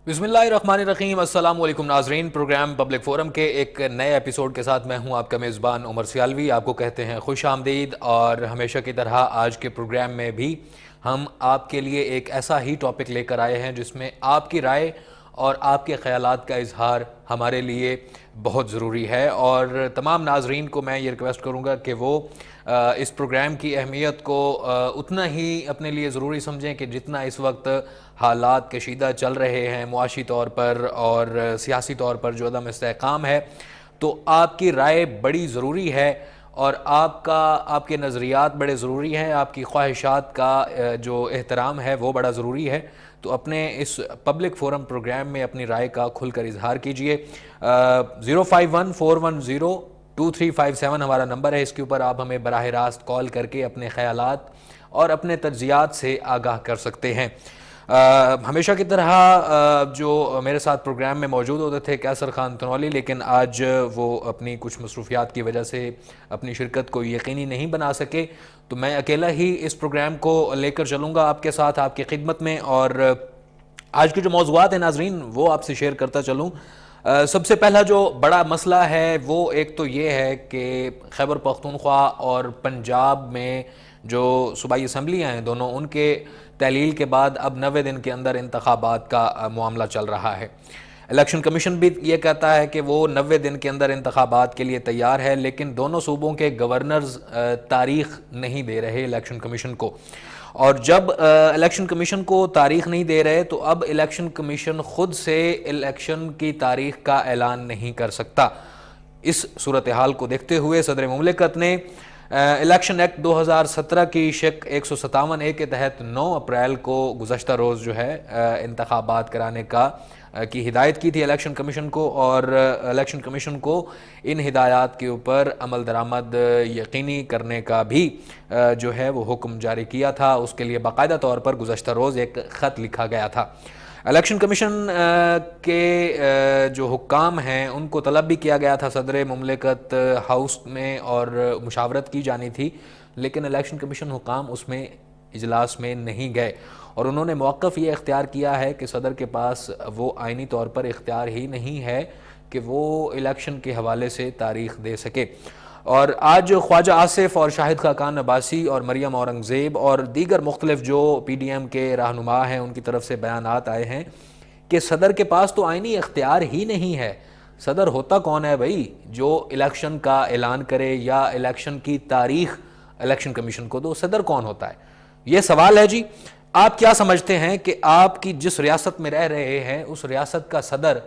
بسم اللہ الرحمن الرحیم۔ السلام علیکم ناظرین، پروگرام پبلک فورم کے ایک نئے ایپیسوڈ کے ساتھ میں ہوں آپ کا میزبان عمر سیالوی۔ آپ کو کہتے ہیں خوش آمدید، اور ہمیشہ کی طرح آج کے پروگرام میں بھی ہم آپ کے لیے ایک ایسا ہی ٹاپک لے کر آئے ہیں جس میں آپ کی رائے اور آپ کے خیالات کا اظہار ہمارے لیے بہت ضروری ہے، اور تمام ناظرین کو میں یہ ریکویسٹ کروں گا کہ وہ اس پروگرام کی اہمیت کو اتنا ہی اپنے لیے ضروری سمجھیں کہ جتنا اس وقت حالات کشیدہ چل رہے ہیں معاشی طور پر اور سیاسی طور پر جو عدم استحکام ہے، تو آپ کی رائے بڑی ضروری ہے، اور آپ کے نظریات بڑے ضروری ہیں، آپ کی خواہشات کا جو احترام ہے وہ بڑا ضروری ہے۔ تو اپنے اس پبلک فورم پروگرام میں اپنی رائے کا کھل کر اظہار کیجئے۔ 05141022357 ہمارا نمبر ہے، اس کے اوپر آپ ہمیں براہ راست کال کر کے اپنے خیالات اور اپنے تجزیات سے آگاہ کر سکتے ہیں۔ ہمیشہ کی طرح جو میرے ساتھ پروگرام میں موجود ہوتے تھے کیسر خان تنولی، لیکن آج وہ اپنی کچھ مصروفیات کی وجہ سے اپنی شرکت کو یقینی نہیں بنا سکے، تو میں اکیلا ہی اس پروگرام کو لے کر چلوں گا آپ کے ساتھ، آپ کی خدمت میں، اور آج کے جو موضوعات ہیں ناظرین وہ آپ سے شیئر کرتا چلوں۔ سب سے پہلا جو بڑا مسئلہ ہے وہ ایک تو یہ ہے کہ خیبر پختونخوا اور پنجاب میں جو صوبائی اسمبلیاں ہیں دونوں، ان کے تحلیل کے بعد اب 90 دن کے اندر انتخابات کا معاملہ چل رہا ہے۔ الیکشن کمیشن بھی یہ کہتا ہے کہ وہ 90 دن کے اندر انتخابات کے لیے تیار ہے، لیکن دونوں صوبوں کے گورنرز تاریخ نہیں دے رہے الیکشن کمیشن کو، اور جب الیکشن کمیشن کو تاریخ نہیں دے رہے تو اب الیکشن کمیشن خود سے الیکشن کی تاریخ کا اعلان نہیں کر سکتا۔ اس صورتحال کو دیکھتے ہوئے صدر مملکت نے الیکشن ایکٹ 2017 کی شق 157A کے تحت 9 اپریل کو گزشتہ روز جو ہے انتخابات کرانے کی ہدایت کی تھی الیکشن کمیشن کو، اور الیکشن کمیشن کو ان ہدایات کے اوپر عمل درآمد یقینی کرنے کا بھی جو ہے وہ حکم جاری کیا تھا۔ اس کے لیے باقاعدہ طور پر گزشتہ روز ایک خط لکھا گیا تھا۔ الیکشن کمیشن کے جو حکام ہیں ان کو طلب بھی کیا گیا تھا صدر مملکت ہاؤس میں، اور مشاورت کی جانی تھی، لیکن الیکشن کمیشن حکام اس میں اجلاس میں نہیں گئے، اور انہوں نے موقف یہ اختیار کیا ہے کہ صدر کے پاس وہ آئینی طور پر اختیار ہی نہیں ہے کہ وہ الیکشن کے حوالے سے تاریخ دے سکے۔ اور آج خواجہ آصف اور شاہد خاقان عباسی اور مریم اورنگزیب اور دیگر مختلف جو پی ڈی ایم کے رہنما ہیں ان کی طرف سے بیانات آئے ہیں کہ صدر کے پاس تو آئینی اختیار ہی نہیں ہے۔ صدر ہوتا کون ہے بھائی جو الیکشن کا اعلان کرے یا الیکشن کی تاریخ الیکشن کمیشن کو دو؟ صدر کون ہوتا ہے؟ یہ سوال ہے جی۔ آپ کیا سمجھتے ہیں کہ آپ کی جس ریاست میں رہ رہے ہیں اس ریاست کا صدر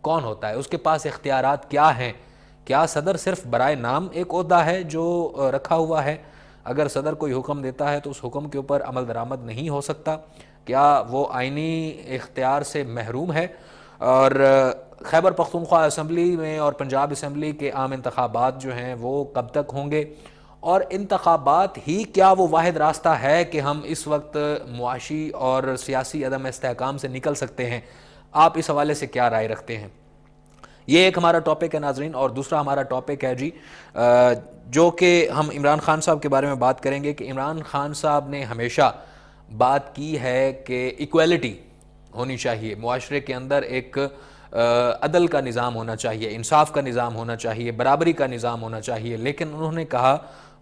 کون ہوتا ہے؟ اس کے پاس اختیارات کیا ہیں؟ کیا صدر صرف برائے نام ایک عہدہ ہے جو رکھا ہوا ہے؟ اگر صدر کوئی حکم دیتا ہے تو اس حکم کے اوپر عمل درآمد نہیں ہو سکتا؟ کیا وہ آئینی اختیار سے محروم ہے؟ اور خیبر پختونخوا اسمبلی میں اور پنجاب اسمبلی کے عام انتخابات جو ہیں وہ کب تک ہوں گے؟ اور انتخابات ہی کیا وہ واحد راستہ ہے کہ ہم اس وقت معاشی اور سیاسی عدم استحکام سے نکل سکتے ہیں؟ آپ اس حوالے سے کیا رائے رکھتے ہیں؟ یہ ایک ہمارا ٹاپک ہے ناظرین، اور دوسرا ہمارا ٹاپک ہے جی جو کہ ہم عمران خان صاحب کے بارے میں بات کریں گے کہ عمران خان صاحب نے ہمیشہ بات کی ہے کہ ایکویلٹی ہونی چاہیے معاشرے کے اندر، ایک عدل کا نظام ہونا چاہیے، انصاف کا نظام ہونا چاہیے، برابری کا نظام ہونا چاہیے، لیکن انہوں نے کہا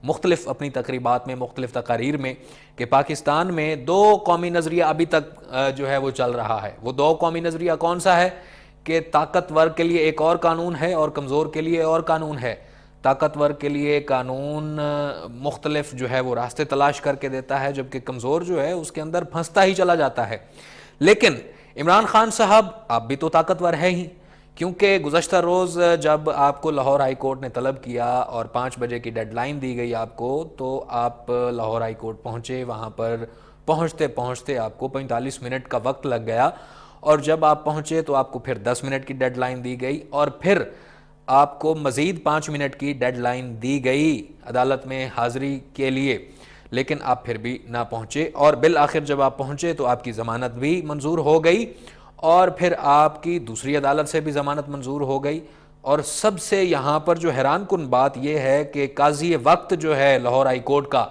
مختلف اپنی تقریبات میں، مختلف تقاریر میں، کہ پاکستان میں 2 قومی نظریہ ابھی تک جو ہے وہ چل رہا ہے۔ وہ 2 قومی نظریہ کون سا ہے؟ کہ طاقتور کے لیے ایک اور قانون ہے اور کمزور کے لیے اور قانون ہے۔ طاقتور کے لیے قانون مختلف جو ہے وہ راستے تلاش کر کے دیتا ہے، جبکہ کمزور جو ہے اس کے اندر پھنستا ہی چلا جاتا ہے۔ لیکن عمران خان صاحب آپ بھی تو طاقتور ہے ہی، کیونکہ گزشتہ روز جب آپ کو لاہور ہائی کورٹ نے طلب کیا اور 5 بجے کی ڈیڈ لائن دی گئی آپ کو، تو آپ لاہور ہائی کورٹ پہنچے۔ وہاں پر پہنچتے پہنچتے آپ کو 45 منٹ کا وقت لگ گیا، اور جب آپ پہنچے تو آپ کو پھر 10 منٹ کی ڈیڈ لائن دی گئی، اور پھر آپ کو مزید 5 منٹ کی ڈیڈ لائن دی گئی عدالت میں حاضری کے لیے، لیکن آپ پھر بھی نہ پہنچے، اور بالآخر جب آپ پہنچے تو آپ کی ضمانت بھی منظور ہو گئی، اور پھر آپ کی دوسری عدالت سے بھی ضمانت منظور ہو گئی۔ اور سب سے یہاں پر جو حیران کن بات یہ ہے کہ قاضی وقت جو ہے لاہور ہائی کورٹ کا،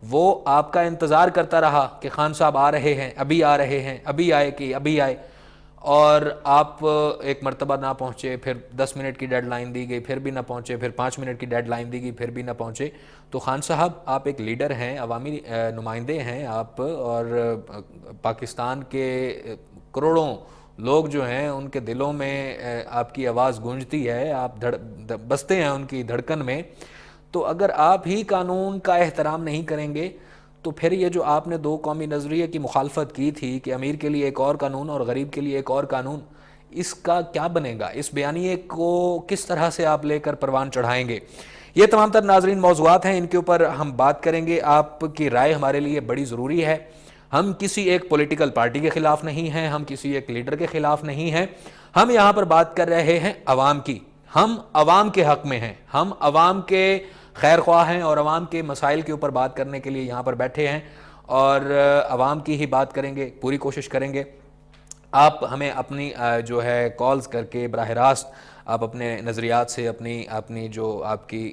وہ آپ کا انتظار کرتا رہا کہ خان صاحب آ رہے ہیں، ابھی آ رہے ہیں، ابھی آئے کہ ابھی آئے، اور آپ ایک مرتبہ نہ پہنچے، پھر 10 منٹ کی ڈیڈ لائن دی گئی، پھر بھی نہ پہنچے، پھر 5 منٹ کی ڈیڈ لائن دی گئی، پھر بھی نہ پہنچے، تو خان صاحب آپ ایک لیڈر ہیں، عوامی نمائندے ہیں آپ، اور پاکستان کے کروڑوں لوگ جو ہیں ان کے دلوں میں آپ کی آواز گونجتی ہے، آپ بستے ہیں ان کی دھڑکن میں. تو اگر آپ ہی قانون کا احترام نہیں کریں گے تو پھر یہ جو آپ نے دو قومی نظریے کی مخالفت کی تھی کہ امیر کے لیے ایک اور قانون اور غریب کے لیے ایک اور قانون، اس کا کیا بنے گا؟ اس بیانیے کو کس طرح سے آپ لے کر پروان چڑھائیں گے؟ یہ تمام تر ناظرین موضوعات ہیں، ان کے اوپر ہم بات کریں گے. آپ کی رائے ہمارے لیے بڑی ضروری ہے. ہم کسی ایک پولیٹیکل پارٹی کے خلاف نہیں ہیں، ہم کسی ایک لیڈر کے خلاف نہیں ہیں، ہم یہاں پر بات کر رہے ہیں عوام کی. ہم عوام کے حق میں ہیں، ہم عوام کے خیر خواہ ہیں اور عوام کے مسائل کے اوپر بات کرنے کے لیے یہاں پر بیٹھے ہیں، اور عوام کی ہی بات کریں گے، پوری کوشش کریں گے. آپ ہمیں اپنی جو ہے کالز کر کے براہ راست آپ اپنے نظریات سے اپنی جو آپ کی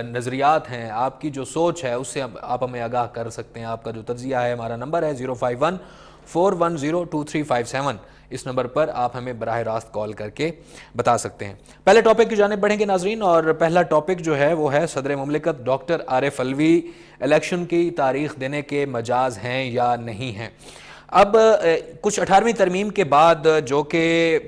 نظریات ہیں، آپ کی جو سوچ ہے، اس سے آپ ہمیں آگاہ کر سکتے ہیں. آپ کا جو تجزیہ ہے، ہمارا نمبر ہے 051-410-2357. اس نمبر پر آپ ہمیں براہ راست کال کر کے بتا سکتے ہیں. پہلے ٹاپک کی جانب بڑھیں گے ناظرین، اور پہلا ٹاپک جو ہے وہ ہے صدر مملکت ڈاکٹر عارف علوی الیکشن کی تاریخ دینے کے مجاز ہیں یا نہیں ہیں. اب کچھ 18ویں ترمیم کے بعد، جو کہ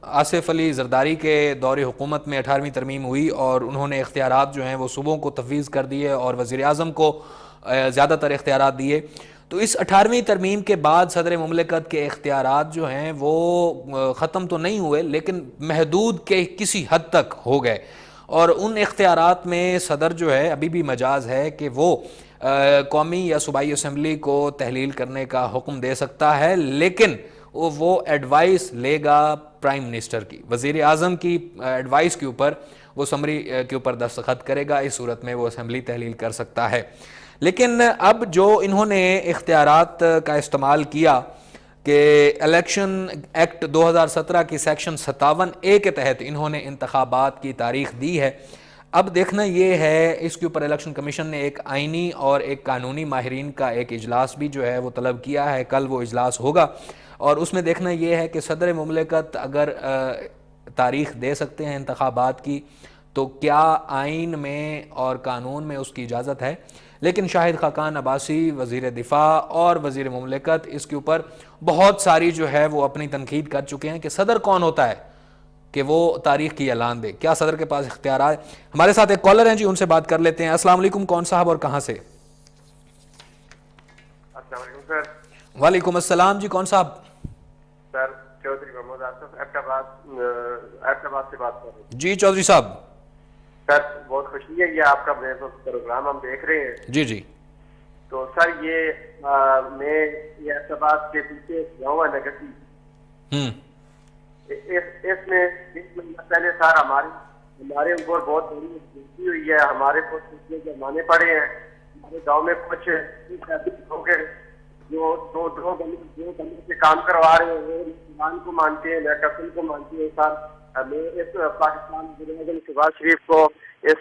آصف علی زرداری کے دور حکومت میں 18ویں ترمیم ہوئی اور انہوں نے اختیارات جو ہیں وہ صوبوں کو تفویض کر دیے اور وزیر اعظم کو زیادہ تر اختیارات دیے، تو اس 18ویں ترمیم کے بعد صدر مملکت کے اختیارات جو ہیں وہ ختم تو نہیں ہوئے لیکن محدود کے کسی حد تک ہو گئے، اور ان اختیارات میں صدر جو ہے ابھی بھی مجاز ہے کہ وہ قومی یا صوبائی اسمبلی کو تحلیل کرنے کا حکم دے سکتا ہے، لیکن وہ ایڈوائس لے گا پرائم منسٹر کی، وزیر اعظم کی ایڈوائس کے اوپر وہ سمری کے اوپر دستخط کرے گا. اس صورت میں وہ اسمبلی تحلیل کر سکتا ہے. لیکن اب جو انہوں نے اختیارات کا استعمال کیا کہ الیکشن ایکٹ 2017 کی سیکشن 57A کے تحت انہوں نے انتخابات کی تاریخ دی ہے. اب دیکھنا یہ ہے، اس کے اوپر الیکشن کمیشن نے ایک آئینی اور ایک قانونی ماہرین کا ایک اجلاس بھی جو ہے وہ طلب کیا ہے. کل وہ اجلاس ہوگا اور اس میں دیکھنا یہ ہے کہ صدر مملکت اگر تاریخ دے سکتے ہیں انتخابات کی تو کیا آئین میں اور قانون میں اس کی اجازت ہے. لیکن شاہد خاقان عباسی وزیر دفاع اور وزیر مملکت اس کے اوپر بہت ساری جو ہے وہ اپنی تنقید کر چکے ہیں کہ صدر کون ہوتا ہے کہ وہ تاریخ کی اعلان دے، کیا صدر کے پاس اختیارات؟ ہمارے ساتھ ایک کالر ہیں جی، ان سے بات کر لیتے ہیں. السلام علیکم، کون صاحب اور کہاں سے؟ السلام علیکم سر. وعلیکم السلام جی، کون صاحب؟ سر چودھری محمد آصف ایبٹ آباد سے بات کر رہے ہیں. جی چودھری صاحب. سر بہت خوشی ہے، یہ آپ کا پروگرام ہم دیکھ رہے ہیں. جی جی. تو سر یہ میں یہ ایبٹ آباد کے پیچھے گاؤں ہے نگتی، اس میں پہلے سر ہمارے اوپر بہت بڑی بےزتی ہوئی ہے. ہمارے کو جرمانے پڑے ہیں. ہمارے گاؤں میں کچھ لوگ ہیں جو دو بندے سے کام کروا رہے ہیں، وہ مسلمان کو مانتے ہیں، کسل کو مانتے ہیں. سر میں اس پاکستان وزیر اعظم شہباز شریف کو اس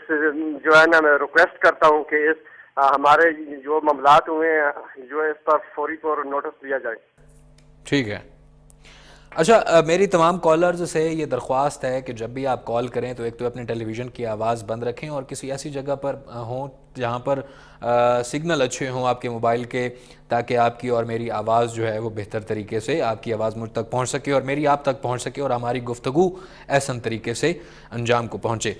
جو ہے نا میں ریکویسٹ کرتا ہوں کہ اس ہمارے جو معاملات ہوئے ہیں جو اس پر فوری طور نوٹس دیا جائے. ٹھیک ہے. اچھا، میری تمام کالرز سے یہ درخواست ہے کہ جب بھی آپ کال کریں تو ایک تو اپنے ٹیلی ویژن کی آواز بند رکھیں اور کسی ایسی جگہ پر ہوں جہاں پر سگنل اچھے ہوں آپ کے موبائل کے، تاکہ آپ کی اور میری آواز جو ہے وہ بہتر طریقے سے، آپ کی آواز مجھ تک پہنچ سکے اور میری آپ تک پہنچ سکے اور ہماری گفتگو احسن طریقے سے انجام کو پہنچے.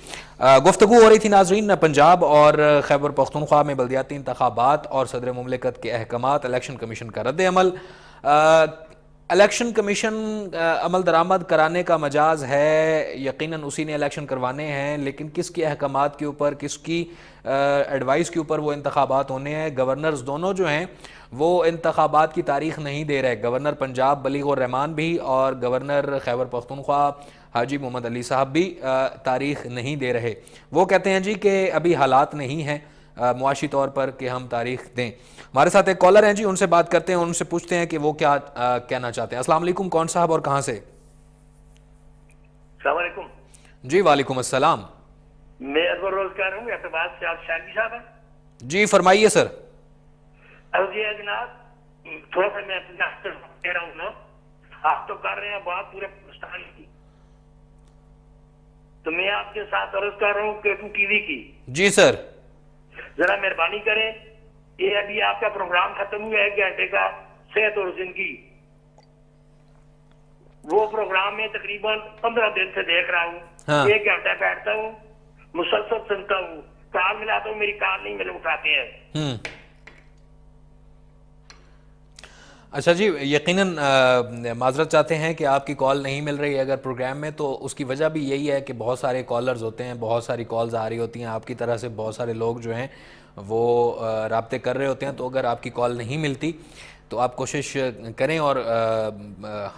گفتگو ہو رہی تھی ناظرین پنجاب اور خیبر پختونخوا میں بلدیاتی انتخابات اور صدر مملکت کے احکامات، الیکشن کمیشن کا رد عمل. الیکشن کمیشن عمل درآمد کرانے کا مجاز ہے، یقیناً اسی نے الیکشن کروانے ہیں، لیکن کس کے احکامات کے اوپر، کس کی ایڈوائس کے اوپر وہ انتخابات ہونے ہیں؟ گورنرز دونوں جو ہیں وہ انتخابات کی تاریخ نہیں دے رہے. گورنر پنجاب بلیغ الرحمان بھی اور گورنر خیبر پختونخوا حاجی محمد علی صاحب بھی تاریخ نہیں دے رہے. وہ کہتے ہیں جی کہ ابھی حالات نہیں ہیں معاشی طور پر کہ ہم تاریخ دیں. ہمارے ساتھ ایک کالر ہیں جی، ان سے بات کرتے ہیں، ان سے پوچھتے ہیں کہ وہ کیا کہنا چاہتے ہیں. السلام علیکم، کون صاحب اور کہاں سے؟ السلام علیکم جی وعلیکم السلام. میں ادور روزگار ہوں، اعتبار سے آپ شاگی صاحب ہیں؟ جی فرمائیے سر. جی جناب، تھوڑا سا میں کہہ رہا ہوں نا, آپ تو کر رہے ہیں بات پورے پاکستان کی, تو میں آپ کے ساتھ عرض کر رہا ہوں کہ ٹی وی کی. جی سر, ذرا مہربانی کریں, یہ ابھی آپ کا پروگرام ختم ہوا ہے 1 گھنٹے کا صحت اور زندگی, وہ پروگرام میں تقریباً 15 دن سے دیکھ رہا ہوں. 1 گھنٹہ بیٹھتا ہوں, مسلسل سنتا ہوں, کال ملاتا ہوں, میری کال نہیں ملے اٹھاتے ہیں. اچھا جی, یقیناً معذرت چاہتے ہیں کہ آپ کی کال نہیں مل رہی ہے اگر پروگرام میں, تو اس کی وجہ بھی یہی ہے کہ بہت سارے کالرز ہوتے ہیں, بہت ساری کالز آ رہی ہوتی ہیں آپ کی طرح سے, بہت سارے لوگ جو ہیں وہ رابطے کر رہے ہوتے ہیں. تو اگر آپ کی کال نہیں ملتی تو آپ کوشش کریں, اور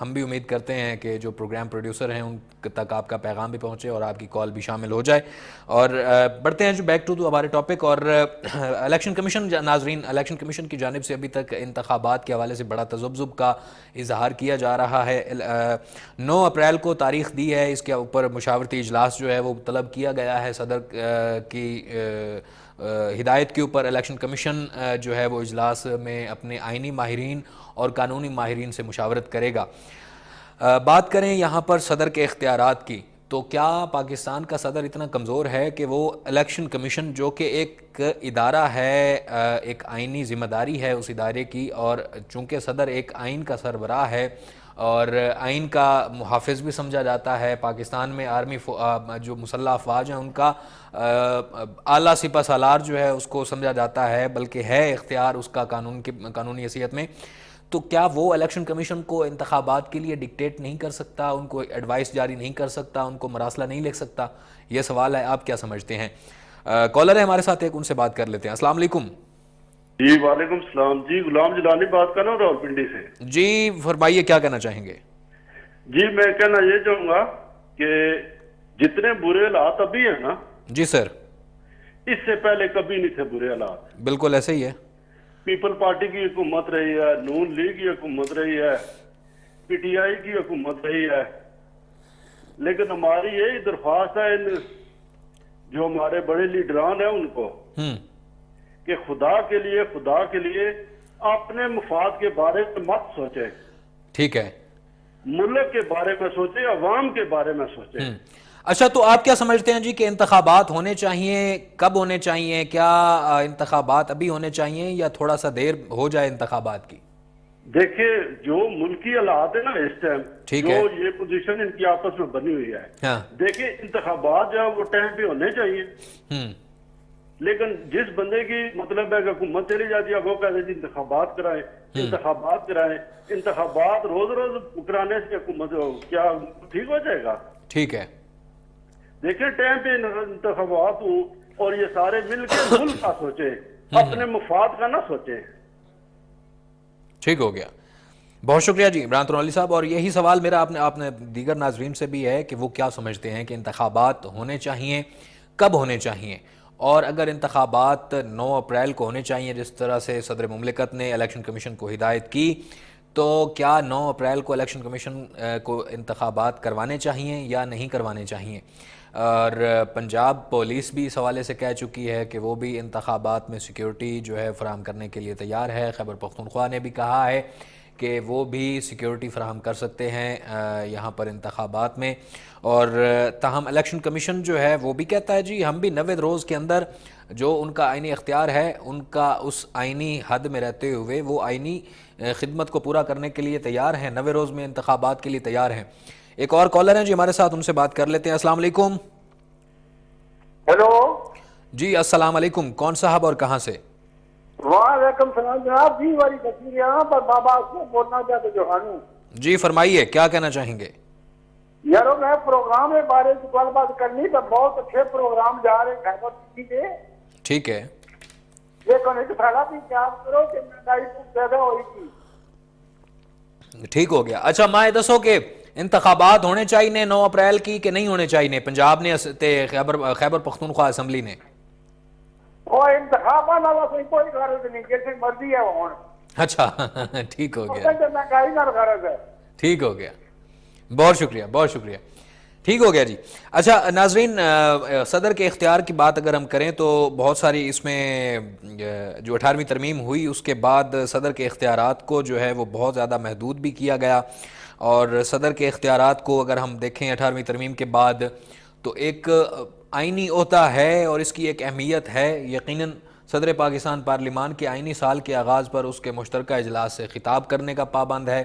ہم بھی امید کرتے ہیں کہ جو پروگرام پروڈیوسر ہیں ان تک آپ کا پیغام بھی پہنچے اور آپ کی کال بھی شامل ہو جائے. اور بڑھتے ہیں جو بیک ٹو ہمارے ٹاپک. اور الیکشن کمیشن, ناظرین, الیکشن کمیشن کی جانب سے ابھی تک انتخابات کے حوالے سے بڑا تذبذب کا اظہار کیا جا رہا ہے. 9 اپریل کو تاریخ دی ہے, اس کے اوپر مشاورتی اجلاس جو ہے وہ طلب کیا گیا ہے صدر کی ہدایت کے اوپر. الیکشن کمیشن جو ہے وہ اجلاس میں اپنے آئینی ماہرین اور قانونی ماہرین سے مشاورت کرے گا. بات کریں یہاں پر صدر کے اختیارات کی, تو کیا پاکستان کا صدر اتنا کمزور ہے کہ وہ الیکشن کمیشن جو کہ ایک ادارہ ہے, ایک آئینی ذمہ داری ہے اس ادارے کی, اور چونکہ صدر ایک آئین کا سربراہ ہے اور آئین کا محافظ بھی سمجھا جاتا ہے, پاکستان میں آرمی جو مسلح افواج ہیں ان کا اعلیٰ سپہ سالار جو ہے اس کو سمجھا جاتا ہے, بلکہ ہے اختیار اس کا قانونی حیثیت میں, تو کیا وہ الیکشن کمیشن کو انتخابات کے لیے ڈکٹیٹ نہیں کر سکتا, ان کو ایڈوائس جاری نہیں کر سکتا, ان کو مراسلہ نہیں لکھ سکتا؟ یہ سوال ہے, آپ کیا سمجھتے ہیں؟ کالر ہے ہمارے ساتھ ایک, ان سے بات کر لیتے ہیں. السلام علیکم. جی وعلیکم السلام. جی غلام جلانی بات کر رہا ہوں راولپنڈی سے. جی فرمائیے, کیا کہنا چاہیں گے؟ جی میں کہنا یہ چاہوں گا کہ جتنے برے حالات ابھی ہیں نا, جی سر, اس سے پہلے کبھی نہیں تھے برے حالات. بالکل ایسے ہی ہے. پیپل پارٹی کی حکومت رہی ہے, نون لیگ کی حکومت رہی ہے, پی ٹی آئی کی حکومت رہی ہے, لیکن ہماری یہی درخواست ہے جو ہمارے بڑے لیڈران ہیں ان کو کہ خدا کے لیے اپنے مفاد کے بارے میں مت سوچیں. ٹھیک ہے, ملک کے بارے میں سوچیں, عوام کے بارے میں سوچیں. اچھا, تو آپ کیا سمجھتے ہیں جی کہ انتخابات ہونے چاہیے, کب ہونے چاہیے؟ کیا انتخابات ابھی ہونے چاہیے یا تھوڑا سا دیر ہو جائے انتخابات کی؟ دیکھیں جو ملکی حالات ہے نا اس ٹائم, جو ہے, یہ پوزیشن ان کی آپس میں بنی ہوئی ہے, دیکھیں انتخابات جو ہے وہ ٹائم پہ ہونے چاہیے, لیکن جس بندے کی مطلب ہے کہ حکومت چلی جاتی ہے وہ کہتے ہیں انتخابات کرائیں, انتخابات روز روز کرانے سے حکومت کیا ٹھیک ہو جائے گا؟ ٹھیک ہے, دیکھیں ٹائم پہ انتخابات ہوں اور یہ سارے مل کے ملک کا سوچیں, اپنے مفاد کا نہ سوچیں. ٹھیک ہو گیا, بہت شکریہ جی عمران ترون علی صاحب. اور یہی سوال میرا آپ نے دیگر ناظرین سے بھی ہے کہ وہ کیا سمجھتے ہیں کہ انتخابات ہونے چاہیے, کب ہونے چاہیے, اور اگر انتخابات 9 اپریل کو ہونے چاہیے جس طرح سے صدر مملکت نے الیکشن کمیشن کو ہدایت کی, تو کیا 9 اپریل کو الیکشن کمیشن کو انتخابات کروانے چاہیے یا نہیں کروانے چاہیے؟ اور پنجاب پولیس بھی اس حوالے سے کہہ چکی ہے کہ وہ بھی انتخابات میں سیکیورٹی جو ہے فراہم کرنے کے لیے تیار ہے. خیبر پختونخوا نے بھی کہا ہے کہ وہ بھی سیکیورٹی فراہم کر سکتے ہیں یہاں پر انتخابات میں. اور تاہم الیکشن کمیشن جو ہے وہ بھی کہتا ہے جی ہم بھی 90 روز کے اندر جو ان کا آئینی اختیار ہے ان کا اس آئینی حد میں رہتے ہوئے وہ آئینی خدمت کو پورا کرنے کے لیے تیار ہیں, 90 روز میں انتخابات کے لیے تیار ہیں. ایک اور کالر ہیں جی ہمارے ساتھ, ان سے بات کر لیتے ہیں. السلام علیکم. ہیلو جی السلام علیکم, کون صاحب اور کہاں سے؟ وعلیکم السلام جناب. جی والی بشیر یہاں پر بابا کو بولنا چاہتے جوہانو. جی فرمائیے, کیا کہنا چاہیں گے؟ یارو میں پروگرام کے بارے میں گل بات کرنی تو بہت اچھے پروگرام جا رہے خیبر ٹی وی پہ. ٹھیک ہے, لیکن ایک تھوڑا بھی یاد کرو کہ مہنگائی بہت زیادہ ہوئی تھی. ٹھیک ہو گیا. اچھا میں دسو کہ انتخابات ہونے چاہیے 9 اپریل کی کہ نہیں ہونے چاہیے پنجاب نے خیبر پختونخوا اسمبلی نے؟ وہ انتخابات والا کوئی غرض نہیں, جیسے مرضی ہے وہ. اچھا ٹھیک ہو گیا, مہنگائی نہ غرض ہے. ٹھیک ہو گیا, بہت شکریہ, بہت شکریہ. ٹھیک ہو گیا جی. اچھا ناظرین، صدر کے اختیار کی بات اگر ہم کریں تو بہت ساری اس میں جو 18ویں ترمیم ہوئی اس کے بعد صدر کے اختیارات کو جو ہے وہ بہت زیادہ محدود بھی کیا گیا. اور صدر کے اختیارات کو اگر ہم دیکھیں 18ویں ترمیم کے بعد تو ایک آئینی عہدہ ہے اور اس کی ایک اہمیت ہے. یقیناً صدر پاکستان پارلیمان کے آئینی سال کے آغاز پر اس کے مشترکہ اجلاس سے خطاب کرنے کا پابند ہے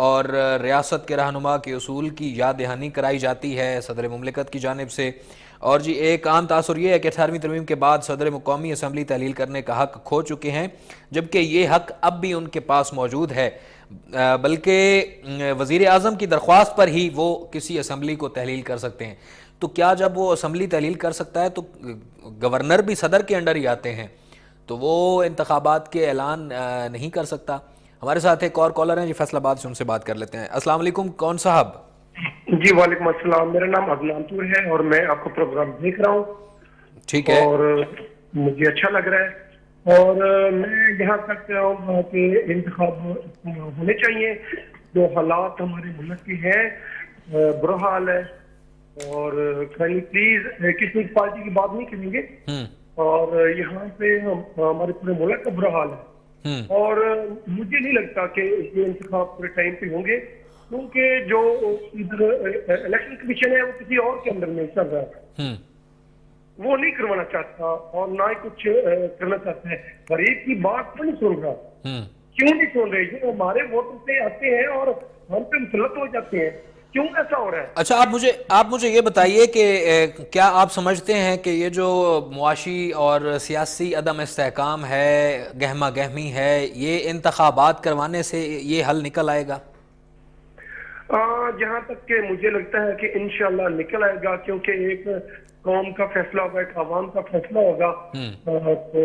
اور ریاست کے رہنما کے اصول کی یاد دہانی کرائی جاتی ہے صدر مملکت کی جانب سے. اور جی ایک عام تاثر یہ ہے کہ 18ویں ترمیم کے بعد صدر قومی اسمبلی تحلیل کرنے کا حق کھو چکے ہیں، جبکہ یہ حق اب بھی ان کے پاس موجود ہے، بلکہ وزیر اعظم کی درخواست پر ہی وہ کسی اسمبلی کو تحلیل کر سکتے ہیں. تو کیا جب وہ اسمبلی تحلیل کر سکتا ہے تو گورنر بھی صدر کے انڈر ہی آتے ہیں، تو وہ انتخابات کے اعلان نہیں کر سکتا؟ ہمارے ساتھ ایک اور کالر ہیں جی فیصل آباد سے، ان سے بات کر لیتے ہیں. السلام علیکم، کون صاحب؟ جی وعلیکم السلام، میرا نام عدنان پور ہے اور میں آپ کا پروگرام دیکھ رہا ہوں. ٹھیک ہے. اور مجھے اچھا لگ رہا ہے اور میں یہاں تک کہوں گا کہ انتخاب ہونے چاہیے. جو حالات ہمارے ملک کے ہیں برا حال ہے اور پلیز کسی پارٹی کی بات نہیں کریں گے اور یہاں پہ ہمارے پورے ملک کا برا حال ہے اور مجھے نہیں لگتا کہ یہ انتخاب پورے ٹائم پہ ہوں گے کیونکہ جو ادھر الیکشن کمیشن ہے وہ کسی اور کے اندر میں چل رہا ہے، وہ نہیں کروانا چاہتا اور نہ ہی کچھ کرنا چاہتا ہے. غریب کی بات تو نہیں سن رہا. کیوں نہیں سن رہے؟ یہ ہمارے ووٹر سے آتے ہیں اور ہم پہ مسلط ہو جاتے ہیں. کیوں ایسا ہو رہا ہے؟ اچھا آپ مجھے یہ بتائیے کہ کیا آپ سمجھتے ہیں کہ یہ جو معاشی اور سیاسی عدم استحکام ہے، گہما گہمی ہے، یہ انتخابات کروانے سے یہ حل نکل آئے گا؟ جہاں تک کہ مجھے لگتا ہے کہ انشاءاللہ نکل آئے گا، کیونکہ ایک قوم کا فیصلہ ہوگا، ایک عوام کا فیصلہ ہوگا تو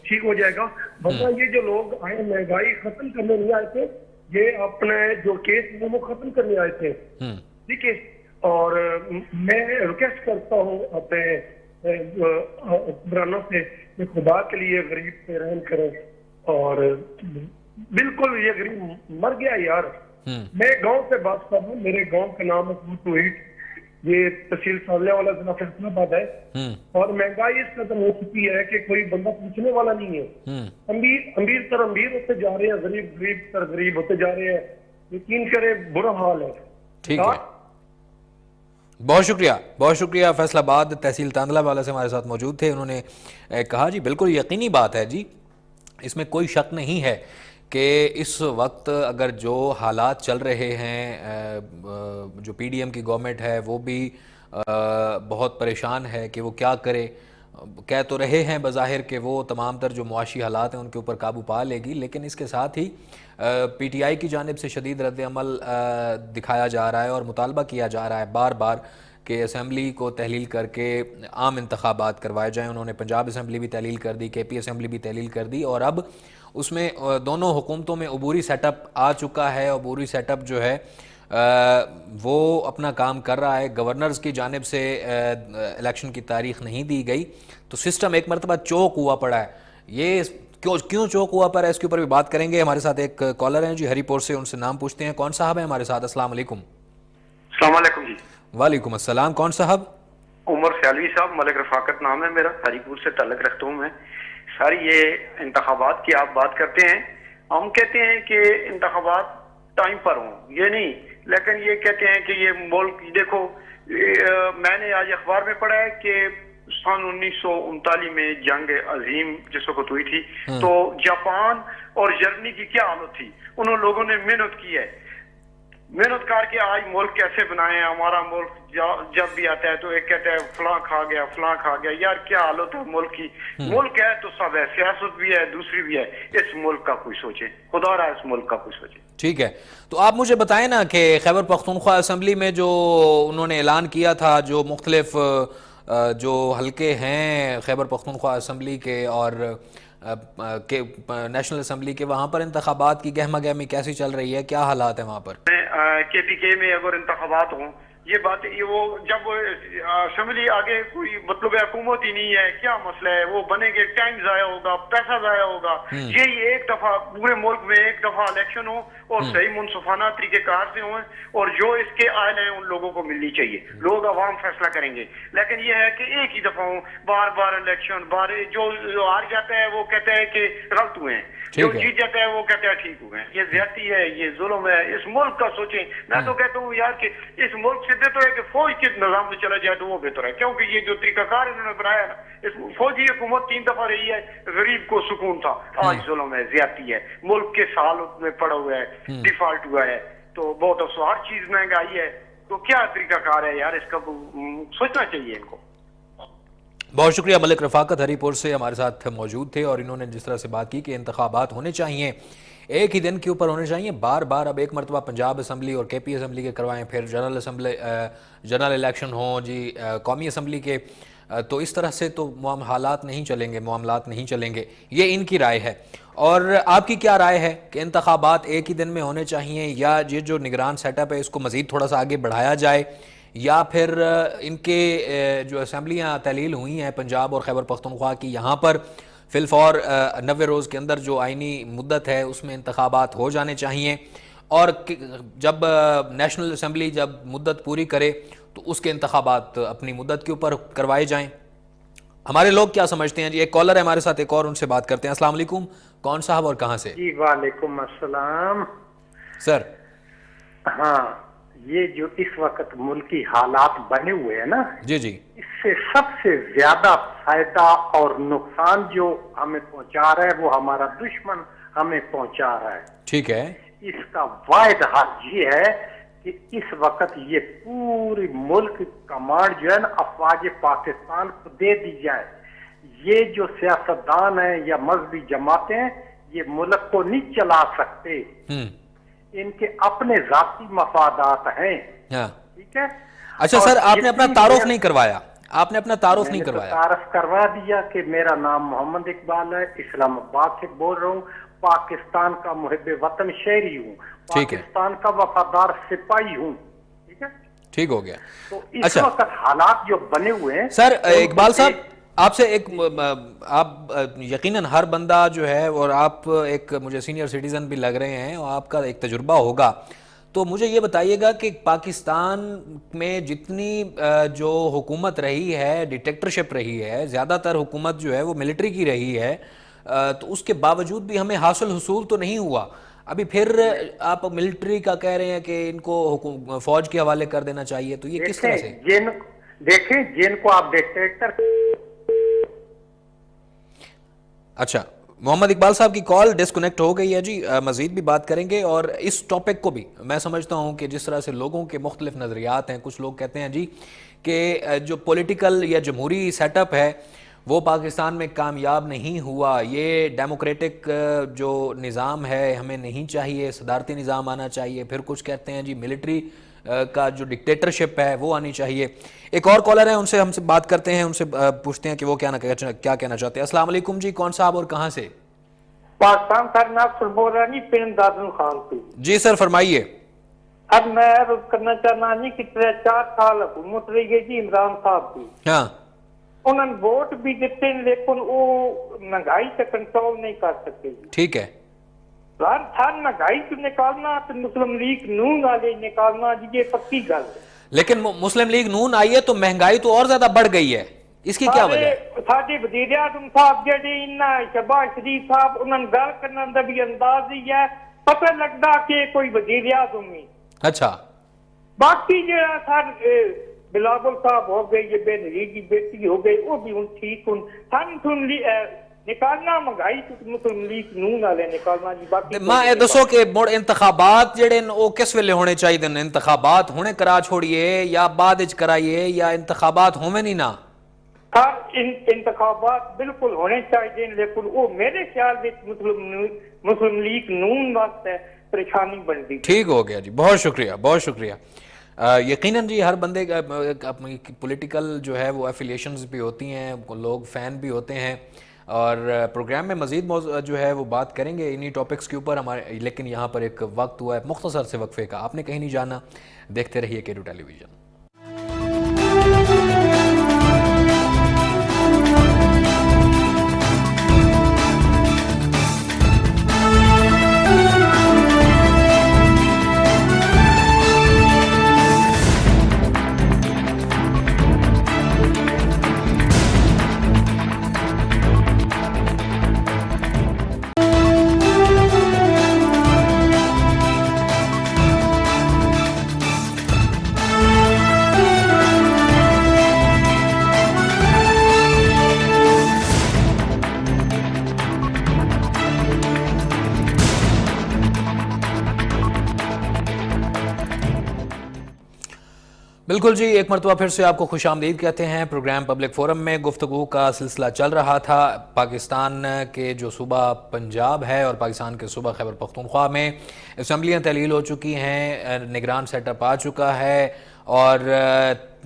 ٹھیک ہو جائے گا. ورنہ یہ جو لوگ آئے مہنگائی ختم کرنے نہیں آئے تھے، یہ اپنے جو کیس ہیں وہ ختم کرنے آئے تھے. ٹھیک ہے. اور میں ریکویسٹ کرتا ہوں اپنے حکمرانوں سے کہ خدا کے لیے غریب پہ رحم کریں. اور بالکل یہ غریب مر گیا یار. میں گاؤں سے بات کر رہا ہوں، میرے گاؤں کا نام ہے 228، یہ تحصیل سالے والا ضلع فیصلہ آباد ہے اور مہنگائی اس قدر ہو چکی ہے کہ کوئی بندہ پوچھنے والا نہیں ہے. امیر تر امیر ہوتے جا رہے ہیں، غریب تر غریب ہوتے جا رہے ہیں. یقین کرے برا حال ہے. ٹھیک ہے، بہت شکریہ. فیصل آباد تحصیل تاندلہ والا سے ہمارے ساتھ موجود تھے. انہوں نے کہا جی بالکل یقینی بات ہے جی، اس میں کوئی شک نہیں ہے کہ اس وقت اگر جو حالات چل رہے ہیں، جو پی ڈی ایم کی گورنمنٹ ہے وہ بھی بہت پریشان ہے کہ وہ کیا کرے. کہہ تو رہے ہیں بظاہر کہ وہ تمام تر جو معاشی حالات ہیں ان کے اوپر قابو پا لے گی، لیکن اس کے ساتھ ہی پی ٹی آئی کی جانب سے شدید رد عمل دکھایا جا رہا ہے اور مطالبہ کیا جا رہا ہے بار بار کہ اسمبلی کو تحلیل کر کے عام انتخابات کروائے جائیں. انہوں نے پنجاب اسمبلی بھی تحلیل کر دی، کے پی اسمبلی بھی تحلیل کر دی اور اب اس میں دونوں حکومتوں میں عبوری سیٹ اپ آ چکا ہے. عبوری سیٹ اپ جو ہے وہ اپنا کام کر رہا ہے. گورنرز کی جانب سے الیکشن کی تاریخ نہیں دی گئی تو سسٹم ایک مرتبہ چوک ہوا پڑا ہے. یہ کیوں چوک ہوا پڑا ہے اس کے اوپر بھی بات کریں گے. ہمارے ساتھ ایک کالر ہیں جی ہری پور سے، ان سے نام پوچھتے ہیں. کون صاحب ہیں ہمارے ساتھ؟ السلام علیکم. السلام علیکم جی. وعلیکم السلام. کون صاحب؟ عمر سیالوی صاحب، ملک رفاقت نام ہے میرا، ہری پور سے تعلق رکھتا ہوں میں. ساری یہ انتخابات کی آپ بات کرتے ہیں، ہم کہتے ہیں کہ انتخابات ٹائم پر ہوں، یہ نہیں، لیکن یہ کہتے ہیں کہ یہ ملک دیکھو. میں نے آج اخبار میں پڑھا ہے کہ سن 1939 میں جنگ عظیم جس وقت ہوئی تھی تو جاپان اور جرمنی کی کیا حالت تھی. انہوں لوگوں نے محنت کی ہے، محنت کر کے آج ملک کیسے بنائے ہیں. ہمارا ملک جب بھی آتا ہے تو ایک کہتا ہے فلاں کھا گیا. یار کیا حالت ہے ملک کی. ملک ہے تو سب ہے، سیاست بھی ہے، دوسری بھی ہے. اس ملک کا کوئی سوچے، خدا رہا اس ملک کا کوئی سوچے. ٹھیک ہے، تو آپ مجھے بتائیں نا کہ خیبر پختونخوا اسمبلی میں جو انہوں نے اعلان کیا تھا، جو مختلف جو حلقے ہیں خیبر پختونخوا اسمبلی کے اور نیشنل اسمبلی کے، وہاں پر انتخابات کی گہما گہمی کیسی چل رہی ہے؟ کیا حالات ہیں وہاں پر؟ کے پی کے میں اگر انتخابات ہوں یہ بات وہ جب اسمبلی آگے کوئی مطلب حکومت ہی نہیں ہے، کیا مسئلہ ہے؟ وہ بنے گے، ٹائم ضائع ہوگا، پیسہ ضائع ہوگا. یہی ایک دفعہ پورے ملک میں ایک دفعہ الیکشن ہو اور صحیح منصفانہ طریقے کار سے ہوں، اور جو اس کے آئل ہیں ان لوگوں کو ملنی چاہیے. لوگ عوام فیصلہ کریں گے. لیکن یہ ہے کہ ایک ہی دفعہ ہوں، بار بار الیکشن، جو ہار جاتا ہے وہ کہتا ہے کہ غلط ہوئے ہیں، جو جیت جاتا ہے وہ کہتا ہے ٹھیک ہوئے ہیں. یہ زیادتی ہے، یہ ظلم ہے. اس ملک کا سوچیں. میں تو کہتا ہوں یار کہ اس ملک سے بہتر ہے کہ فوج کے نظام سے چلا جائے تو وہ بہتر ہے، کیونکہ یہ جو طریقہ کار انہوں نے بنایا نا، اس فوجی حکومت 3 دفعہ رہی ہے، غریب کو سکون تھا. آج ظلم ہے، زیادتی ہے، ملک کے سال میں پڑا ہوا ہے، ڈیفالٹ ہوا ہے، تو بہت افسوس. ہر چیز مہنگائی ہے، تو کیا طریقہ کار ہے یار؟ اس کا سوچنا چاہیے ان کو. بہت شکریہ. ملک رفاقت ہری پور سے ہمارے ساتھ موجود تھے، اور انہوں نے جس طرح سے بات کی کہ انتخابات ہونے چاہیے، ایک ہی دن کے اوپر ہونے چاہیے. بار بار اب ایک مرتبہ پنجاب اسمبلی اور کے پی اسمبلی کے کروائیں، پھر جنرل الیکشن ہوں جی قومی اسمبلی کے، تو اس طرح سے تو معاملات نہیں چلیں گے. یہ ان کی رائے ہے. اور آپ کی کیا رائے ہے کہ انتخابات ایک ہی دن میں ہونے چاہیے، یا یہ جو نگران سیٹ اپ ہے اس کو مزید تھوڑا سا آگے بڑھایا جائے، یا پھر ان کے جو اسمبلیاں تحلیل ہوئی ہیں پنجاب اور خیبر پختونخوا کی، یہاں پر فی الفور 90 روز کے اندر جو آئینی مدت ہے اس میں انتخابات ہو جانے چاہیے، اور جب نیشنل اسمبلی جب مدت پوری کرے تو اس کے انتخابات اپنی مدت کے اوپر کروائے جائیں. ہمارے لوگ کیا سمجھتے ہیں جی؟ ایک کالر ہے ہمارے ساتھ، ایک اور ان سے بات کرتے ہیں. السلام علیکم، کون صاحب اور کہاں سے؟ جی وعلیکم السلام سر. ہاں، یہ جو اس وقت ملکی حالات بنے ہوئے ہیں نا، جی جی، اس سے سب سے زیادہ فائدہ اور نقصان جو ہمیں پہنچا رہا ہے وہ ہمارا دشمن ہمیں پہنچا رہا ہے. ٹھیک ہے. اس کا واحد حل یہ ہے کہ اس وقت یہ پوری ملک کمانڈ جو ہے نا افواج پاکستان کو دے دی جائے. یہ جو سیاستدان ہیں یا مذہبی جماعتیں ہیں، یہ ملک کو نہیں چلا سکتے. ان کے اپنے ذاتی مفادات ہیں. ٹھیک ہے. اچھا سر، آپ نے اپنا تعارف نہیں کروایا. تعارف کروا دیا کہ میرا نام محمد اقبال ہے، اسلام آباد سے بول رہا ہوں، پاکستان کا محب وطن شہری ہوں، پاکستان کا وفادار سپاہی ہوں. ٹھیک ہے، ٹھیک ہو گیا. تو اس وقت حالات جو بنے ہوئے ہیں سر اقبال صاحب، آپ سے ایک، آپ یقیناً ہر بندہ جو ہے، اور آپ ایک مجھے سینئر سٹیزن بھی لگ رہے ہیں اور آپ کا ایک تجربہ ہوگا، تو مجھے یہ بتائیے گا کہ پاکستان میں جتنی جو حکومت رہی ہے، ڈکٹیٹرشپ رہی ہے، زیادہ تر حکومت جو ہے وہ ملٹری کی رہی ہے، تو اس کے باوجود بھی ہمیں حصول تو نہیں ہوا. ابھی پھر آپ ملٹری کا کہہ رہے ہیں کہ ان کو فوج کے حوالے کر دینا چاہیے، تو یہ کس طرح سے؟ دیکھیں جن کو آپ ڈکٹیٹر. اچھا، محمد اقبال صاحب کی کال ڈسکنیکٹ ہو گئی ہے جی. مزید بھی بات کریں گے، اور اس ٹاپک کو بھی میں سمجھتا ہوں کہ جس طرح سے لوگوں کے مختلف نظریات ہیں. کچھ لوگ کہتے ہیں جی کہ جو پولیٹیکل یا جمہوری سیٹ اپ ہے وہ پاکستان میں کامیاب نہیں ہوا، یہ ڈیموکریٹک جو نظام ہے ہمیں نہیں چاہیے، صدارتی نظام آنا چاہیے. پھر کچھ کہتے ہیں جی ملٹری کا جو ڈکٹیٹرشپ ہے وہ آنی چاہیے. ایک اور کالر ہے، ان سے ہم سے بات کرتے ہیں، ان سے پوچھتے ہیں کہ وہ کیا کہنا چاہتے ہیں. السلام علیکم جی، کون صاحب اور کہاں سے؟ پاکستان کا ناصر بول رہا نہیں، پنڈ دادن خان سے. جی سر فرمائیے. اب میں عرض کرنا چاہنا نہیں کہ 4 سال حکومت رہی ہے جی عمران صاحب کی. ہاں، انہوں نے ووٹ بھی دیتے ہیں لیکن وہ مہنگائی سے کنٹرول نہیں کر سکتے. ٹھیک ہے. ہر مہنگائی کو نکالنا تو مسلم لیگ نون والے نکالنا جی، یہ پکی گل ہے. لیکن مسلم لیگ نون آئی ہے تو مہنگائی تو اور زیادہ بڑھ گئی ہے، اس کی کیا وجہ ہے؟ ساڈے وزیر اعظم صاحب جڑے شہباز شریف صاحب انہوں نے گل کرنے کا بھی انداز ہی ہے، پتہ لگتا کہ کوئی وزیر اعظم ہی. اچھا، باقی جڑا سر بلاول صاحب ہو گئی، یہ بے نظیر کی بیٹی ہو گئی، وہ بھی ہوں ٹھیک ہوں. سن نکالنا مہنگائی مسلم لیگ نون والے نکالنا جی. باقی ماں اے دسو کہ مڑ انتخابات جڑے وہ کس ویلے ہونے چاہیے؟ انتخابات ہونے کرا چھوڑیے یا بعد وچ کرائیے، یا انتخابات ہوویں نہیں نا؟ انتخابات بالکل ہونے چاہیے، لیکن وہ میرے خیال میں مسلم لیگ نون واسطے پریشانی بن گئی. ٹھیک ہو گیا جی، بہت شکریہ، بہت شکریہ. یقیناً جی ہر بندے کا اپنی پولیٹیکل جو ہے وہ ایفیلیشنز بھی ہوتی ہیں، لوگ فین بھی ہوتے ہیں، اور پروگرام میں مزید جو ہے وہ بات کریں گے انہی ٹاپکس کے اوپر ہمارے. لیکن یہاں پر ایک وقت ہوا ہے مختصر سے وقفے کا، آپ نے کہیں نہیں جانا، دیکھتے رہیے K2 ٹیلی ویژن. بالکل جی، ایک مرتبہ پھر سے آپ کو خوش آمدید کہتے ہیں۔ پروگرام پبلک فورم میں گفتگو کا سلسلہ چل رہا تھا۔ پاکستان کے جو صوبہ پنجاب ہے اور پاکستان کے صوبہ خیبر پختونخوا میں اسمبلیاں تحلیل ہو چکی ہیں، نگران سیٹ اپ آ چکا ہے اور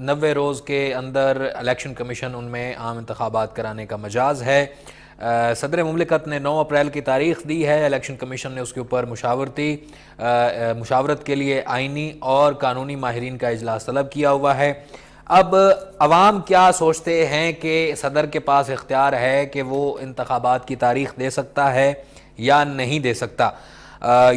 90 روز کے اندر الیکشن کمیشن ان میں عام انتخابات کرانے کا مجاز ہے۔ صدر مملکت نے 9 اپریل کی تاریخ دی ہے، الیکشن کمیشن نے اس کے اوپر مشاورت کے لیے آئینی اور قانونی ماہرین کا اجلاس طلب کیا ہوا ہے۔ اب عوام کیا سوچتے ہیں کہ صدر کے پاس اختیار ہے کہ وہ انتخابات کی تاریخ دے سکتا ہے یا نہیں دے سکتا؟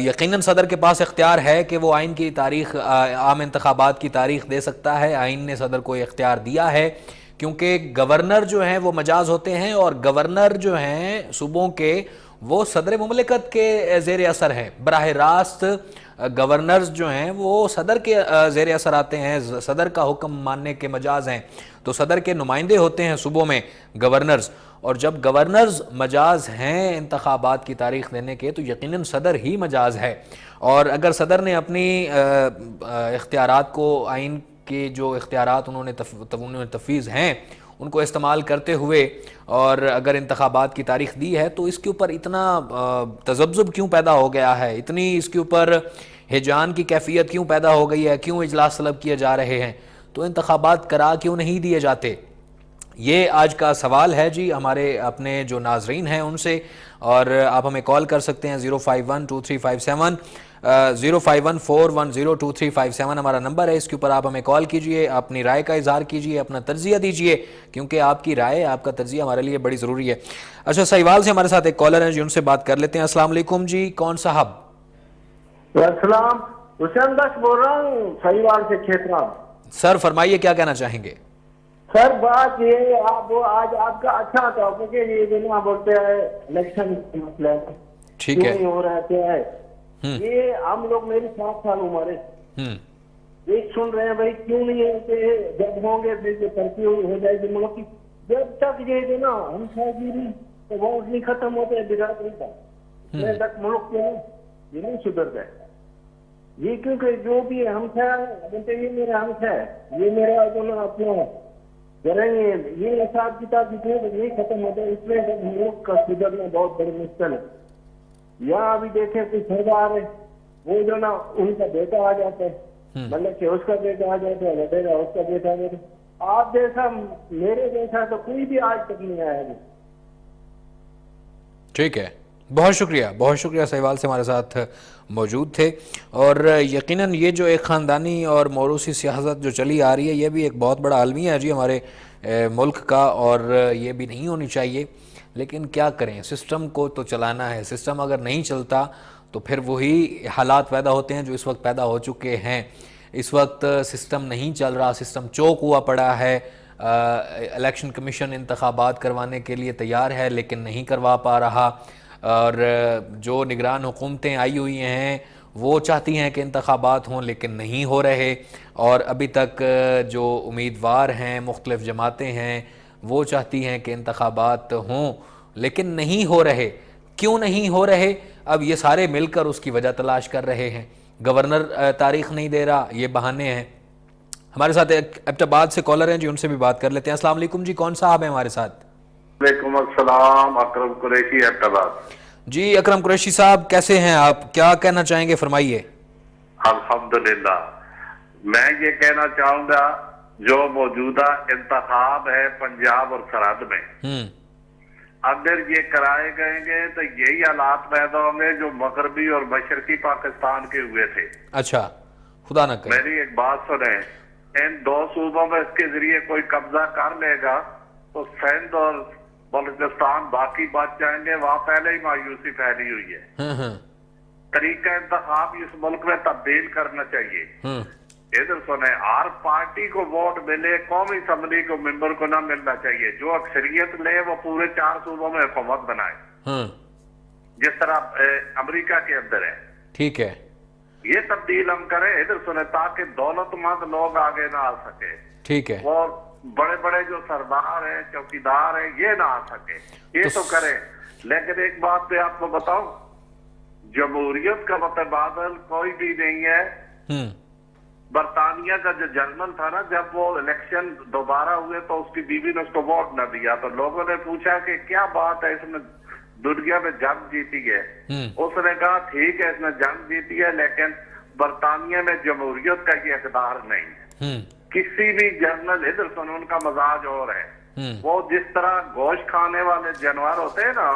یقیناً صدر کے پاس اختیار ہے کہ وہ آئین کی تاریخ، عام انتخابات کی تاریخ دے سکتا ہے۔ آئین نے صدر کو اختیار دیا ہے کیونکہ گورنر جو ہیں وہ مجاز ہوتے ہیں اور گورنر جو ہیں صوبوں کے وہ صدر مملکت کے زیر اثر ہیں۔ براہ راست گورنرز جو ہیں وہ صدر کے زیر اثر آتے ہیں، صدر کا حکم ماننے کے مجاز ہیں، تو صدر کے نمائندے ہوتے ہیں صوبوں میں گورنرز، اور جب گورنرز مجاز ہیں انتخابات کی تاریخ دینے کے تو یقیناً صدر ہی مجاز ہے۔ اور اگر صدر نے اپنی اختیارات کو، آئین کے جو اختیارات انہوں نے تفویض ہیں ان کو استعمال کرتے ہوئے اور اگر انتخابات کی تاریخ دی ہے تو اس کے اوپر اتنا تذبذب کیوں پیدا ہو گیا ہے، اتنی اس کے اوپر ہیجان کی کیفیت کیوں پیدا ہو گئی ہے، کیوں اجلاس طلب کیے جا رہے ہیں، تو انتخابات کرا کیوں نہیں دیے جاتے؟ یہ آج کا سوال ہے جی ہمارے اپنے جو ناظرین ہیں ان سے، اور آپ ہمیں کال کر سکتے ہیں 0512357 05141022357 ہمارا نمبر ہے، اس کے اوپر آپ ہمیں کال کیجئے، اپنی رائے کا اظہار کیجئے، اپنا تجزیہ دیجئے، کیونکہ آپ کی رائے، آپ کا تجزیہ ہمارے لیے بڑی ضروری ہے۔ اچھا، سہیوال سے ہمارے ساتھ ایک کالر ہیں جی، ان سے بات کر لیتے ہیں۔ السلام علیکم جی، کون صاحب؟ السلام، حسین دس بول رہا ہوں سہیوال سے کھیترا۔ سر فرمائیے، کیا کہنا چاہیں گے؟ سر بات یہ آج آپ کا اچھا تھا کیونکہ یہ جو بولتے ہیں الیکشن مسئلہ ٹھیک ہے، ہو رہا کیا ہے یہ ہم لوگ میری 7 سال عمر ہے، یہ سن رہے ہیں بھائی کیوں نہیں ہے کہ جب ہوں گے ترقی ہو جائے گی ملک کی، جب تک یہ جو نا ہم ساگیری تو ووٹ نہیں ختم ہوتے بگاڑ نہیں تھا جب تک ملک کے یہ نہیں سدھر جائے یہ، کیونکہ جو بھی ہم تھا یہ میرا ہم تھا، یہ میرا جو نا اپنا کریں گے یہ حساب کتاب نہیں ختم ہوتا، اس میں ملک کا سدھرنا بہت بڑی مشکل ہے۔ یہاں ابھی دیکھیں کچھ سردار ہے وہ جو نا ان کا بیٹا آ جاتا ہے، مطلب کہ اس کا بیٹا آ جاتا ہے، لڑے گا اس کا بیٹا آ جاتا ہے، آپ جیسا میرے جیسا تو کوئی بھی آج تک نہیں آیا ہے۔ ٹھیک ہے، بہت شکریہ، بہت شکریہ، سہیوال سے ہمارے ساتھ موجود تھے۔ اور یقیناً یہ جو ایک خاندانی اور موروثی سیاست جو چلی آ رہی ہے یہ بھی ایک بہت بڑا المیہ ہے جی ہمارے ملک کا، اور یہ بھی نہیں ہونی چاہیے، لیکن کیا کریں، سسٹم کو تو چلانا ہے، سسٹم اگر نہیں چلتا تو پھر وہی حالات پیدا ہوتے ہیں جو اس وقت پیدا ہو چکے ہیں۔ اس وقت سسٹم نہیں چل رہا، سسٹم چوک ہوا پڑا ہے، الیکشن کمیشن انتخابات کروانے کے لیے تیار ہے لیکن نہیں کروا پا رہا، اور جو نگران حکومتیں آئی ہوئی ہیں وہ چاہتی ہیں کہ انتخابات ہوں لیکن نہیں ہو رہے، اور ابھی تک جو امیدوار ہیں، مختلف جماعتیں ہیں، وہ چاہتی ہیں کہ انتخابات ہوں لیکن نہیں ہو رہے۔ کیوں نہیں ہو رہے؟ اب یہ سارے مل کر اس کی وجہ تلاش کر رہے ہیں۔ گورنر تاریخ نہیں دے رہا، یہ بہانے ہیں۔ ہمارے ساتھ ایک ایبٹ آباد سے کالر ہیں جی، ان سے بھی بات کر لیتے ہیں۔ السلام علیکم جی، کون صاحب ہیں ہمارے ساتھ؟ وعلیکم السلام، اکرم قریشی ایبٹ آباد۔ جی اکرم قریشی صاحب، کیسے ہیں آپ؟ کیا کہنا چاہیں گے، فرمائیے۔ الحمدللہ، میں یہ کہنا چاہوں گا جو موجودہ انتخاب ہے پنجاب اور سرحد میں، اگر یہ کرائے گئیں گے تو یہی حالات پیدا ہوں گے جو مغربی اور مشرقی پاکستان کے ہوئے تھے۔ اچھا، خدا نہ کرے۔ میری ایک بات سنیں، ان 2 صوبوں میں اس کے ذریعے کوئی قبضہ کر لے گا تو سندھ اور بلوچستان باقی بچ جائیں گے، وہاں پہلے ہی مایوسی پھیلی ہوئی ہے۔ طریقہ انتخاب اس ملک میں تبدیل کرنا چاہیے۔ ادھر سنیں، ہر پارٹی کو ووٹ ملے، قومی اسمبلی کو ممبر کو نہ ملنا چاہیے، جو اکثریت لے وہ پورے 4 صوبوں میں حکومت بنائے، جس طرح امریکہ کے اندر ہے۔ ٹھیک ہے، یہ تبدیل ہم کریں، ادھر سنیں، تاکہ دولت مند لوگ آگے نہ آ سکے، ٹھیک ہے، اور بڑے بڑے جو سردار ہیں، چوکیدار ہیں، یہ نہ آ سکے، یہ تو کریں۔ لیکن ایک بات میں آپ کو بتاؤں، جمہوریت کا متبادل کوئی بھی نہیں ہے، برطانیہ کا جو جنرل تھا نا، جب وہ الیکشن دوبارہ ہوئے تو اس کی بیوی نے اس کو ووٹ نہ دیا، تو لوگوں نے پوچھا کہ کیا بات ہے، اس نے دنیا میں جنگ جیتی ہے۔ اس نے کہا ٹھیک ہے اس نے جنگ جیتی ہے لیکن برطانیہ میں جمہوریت کا یہ اقدار نہیں ہے۔ کسی بھی جنرل ادھر سن، ان کا مزاج اور ہے، وہ جس طرح گوشت کھانے والے جانور ہوتے ہیں نا،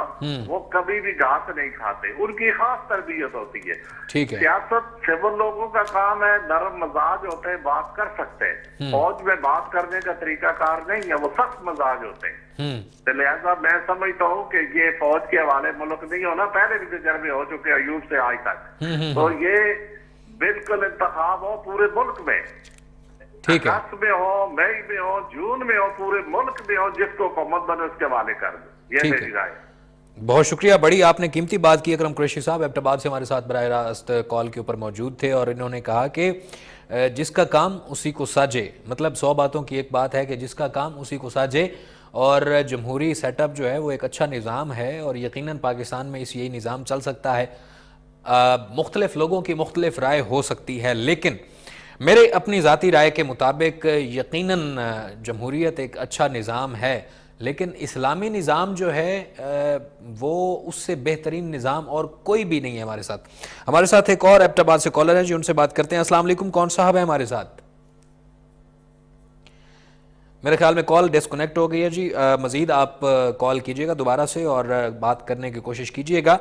وہ کبھی بھی گھاس نہیں کھاتے، ان کی خاص تربیت ہوتی ہے۔ سیاست سول لوگوں کا کام ہے، نرم مزاج ہوتے ہیں، بات کر سکتے ہیں، فوج میں بات کرنے کا طریقہ کار نہیں ہے، وہ سخت مزاج ہوتے ہیں۔ تو لہٰذا میں سمجھتا ہوں کہ یہ فوج کے حوالے ملک نہیں ہونا، پہلے بھی تجربے ہو چکے ایوب سے آج تک، تو یہ بالکل انتخاب ہو پورے ملک میں، اگست میں ہو، مئی میں ہو، جون میں ہو، پورے ملک میں ہو، جس کو حکومت بنے اس کے حوالے کر دیں، یہ میری رائے۔ بہت شکریہ، بڑی آپ نے قیمتی بات کی۔ اکرم قریشی صاحب ایبٹ آباد سے ہمارے ساتھ براہ راست کال کے اوپر موجود تھے، اور انہوں نے کہا کہ جس کا کام اسی کو ساجے، مطلب 100 باتوں کی ایک بات ہے کہ جس کا کام اسی کو ساجے، اور جمہوری سیٹ اپ جو ہے وہ ایک اچھا نظام ہے، اور یقیناً پاکستان میں یہی نظام چل سکتا ہے۔ مختلف لوگوں کی مختلف رائے ہو سکتی ہے، لیکن میرے اپنی ذاتی رائے کے مطابق یقیناً جمہوریت ایک اچھا نظام ہے، لیکن اسلامی نظام جو ہے وہ اس سے بہترین نظام اور کوئی بھی نہیں ہے ہمارے ساتھ ایک اور ایبٹ آباد سے کالر ہے جی، ان سے بات کرتے ہیں۔ السلام علیکم، کون صاحب ہے ہمارے ساتھ؟ میرے خیال میں کال ڈسکنیکٹ ہو گئی ہے جی، مزید آپ کال کیجئے گا دوبارہ سے اور بات کرنے کی کوشش کیجئے گا۔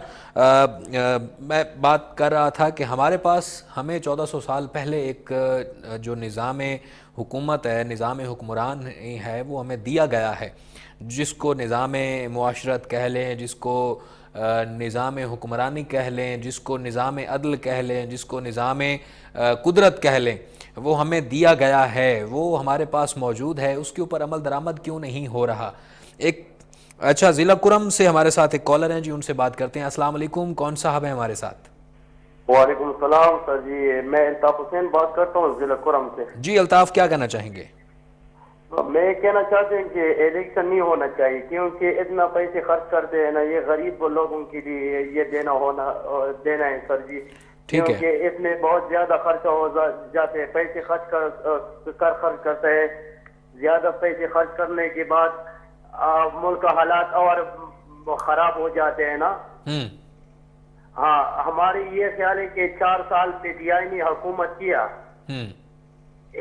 میں بات کر رہا تھا کہ ہمیں 1400 سال پہلے ایک جو نظام حکومت ہے، نظام حکمران ہے، وہ ہمیں دیا گیا ہے، جس کو نظام معاشرت کہہ لیں، جس کو نظام حکمرانی کہہ لیں، جس کو نظام عدل کہہ لیں، جس کو نظام قدرت کہہ لیں، وہ ہمیں دیا گیا ہے، وہ ہمارے پاس موجود ہے، اس کے اوپر عمل درآمد کیوں نہیں ہو رہا؟ اچھا، ضلع کرم سے ہمارے ساتھ ایک کالر ہیں جی، ان سے بات کرتے ہیں۔ السلام علیکم، کون صاحب ہیں ہمارے ساتھ؟ وعلیکم السلام سر جی، میں الطاف حسین بات کرتا ہوں ضلع کرم سے۔ جی الطاف، کیا کہنا چاہیں گے؟ میں کہنا چاہتے ہیں کہ الیکشن نہیں ہونا چاہیے، کیونکہ اتنا پیسے خرچ کرتے ہیں نا، یہ غریب لوگوں کے لیے یہ دینا ہے سر جی، کیونکہ اس میں بہت زیادہ خرچہ ہو جاتے ہیں، پیسے خرچ کرتے ہیں، زیادہ پیسے خرچ کرنے کے بعد ملک کا حالات اور خراب ہو جاتے ہیں نا۔ ہاں، ہمارے یہ خیال ہے کہ 4 سال پی ٹی آئی نے حکومت کیا،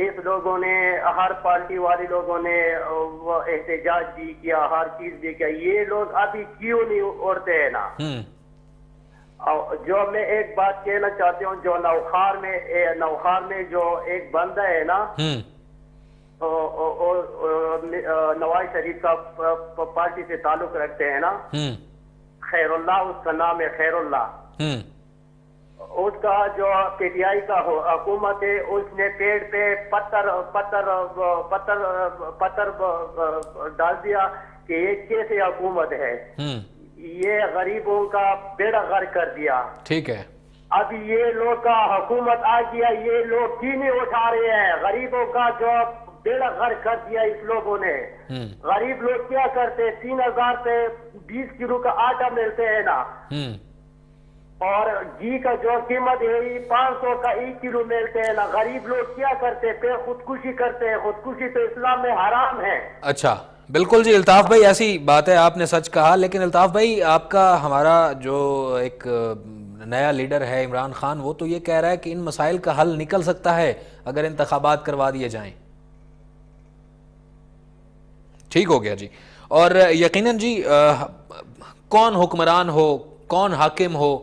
اس لوگوں نے، ہر پارٹی والے لوگوں نے احتجاج بھی کیا، ہر چیز بھی کیا، یہ لوگ ابھی کیوں نہیں اڑتے ہیں نا؟ جو میں ایک بات کہنا چاہتی ہوں، جو نوخار میں جو ایک بندہ ہے نا، نواز شریف کا پارٹی سے تعلق رکھتے ہیں نا، خیر اللہ اس کا نام ہے، خیر اللہ، اس کا جو پی ٹی آئی کا حکومت ہے، اس نے پیڑ پہ پتھر ڈال دیا کہ یہ کیسے حکومت ہے، یہ غریبوں کا بیڑا غرق کر دیا۔ ٹھیک ہے، اب یہ لوگ کا حکومت آ گیا، یہ لوگ کیوں نہیں اٹھا رہے ہیں؟ غریبوں کا جو بیڑا غرق کر دیا اس لوگوں نے۔ غریب لوگ کیا کرتے، 3000 سے 20 کلو کا آٹا ملتے ہیں نا، اور گھی کا جو قیمت ہے 500 کا 1 کلو ملتے ہیں نا، غریب لوگ کیا کرتے، پھر خودکشی کرتے ہیں۔ خودکشی تو اسلام میں حرام ہے۔ اچھا، بالکل جی الطاف بھائی، ایسی بات ہے، آپ نے سچ کہا، لیکن الطاف بھائی آپ کا ہمارا جو ایک نیا لیڈر ہے عمران خان، وہ تو یہ کہہ رہا ہے کہ ان مسائل کا حل نکل سکتا ہے اگر انتخابات کروا دیے جائیں۔ ٹھیک ہو گیا جی، اور یقیناً جی کون حکمران ہو، کون حاکم ہو،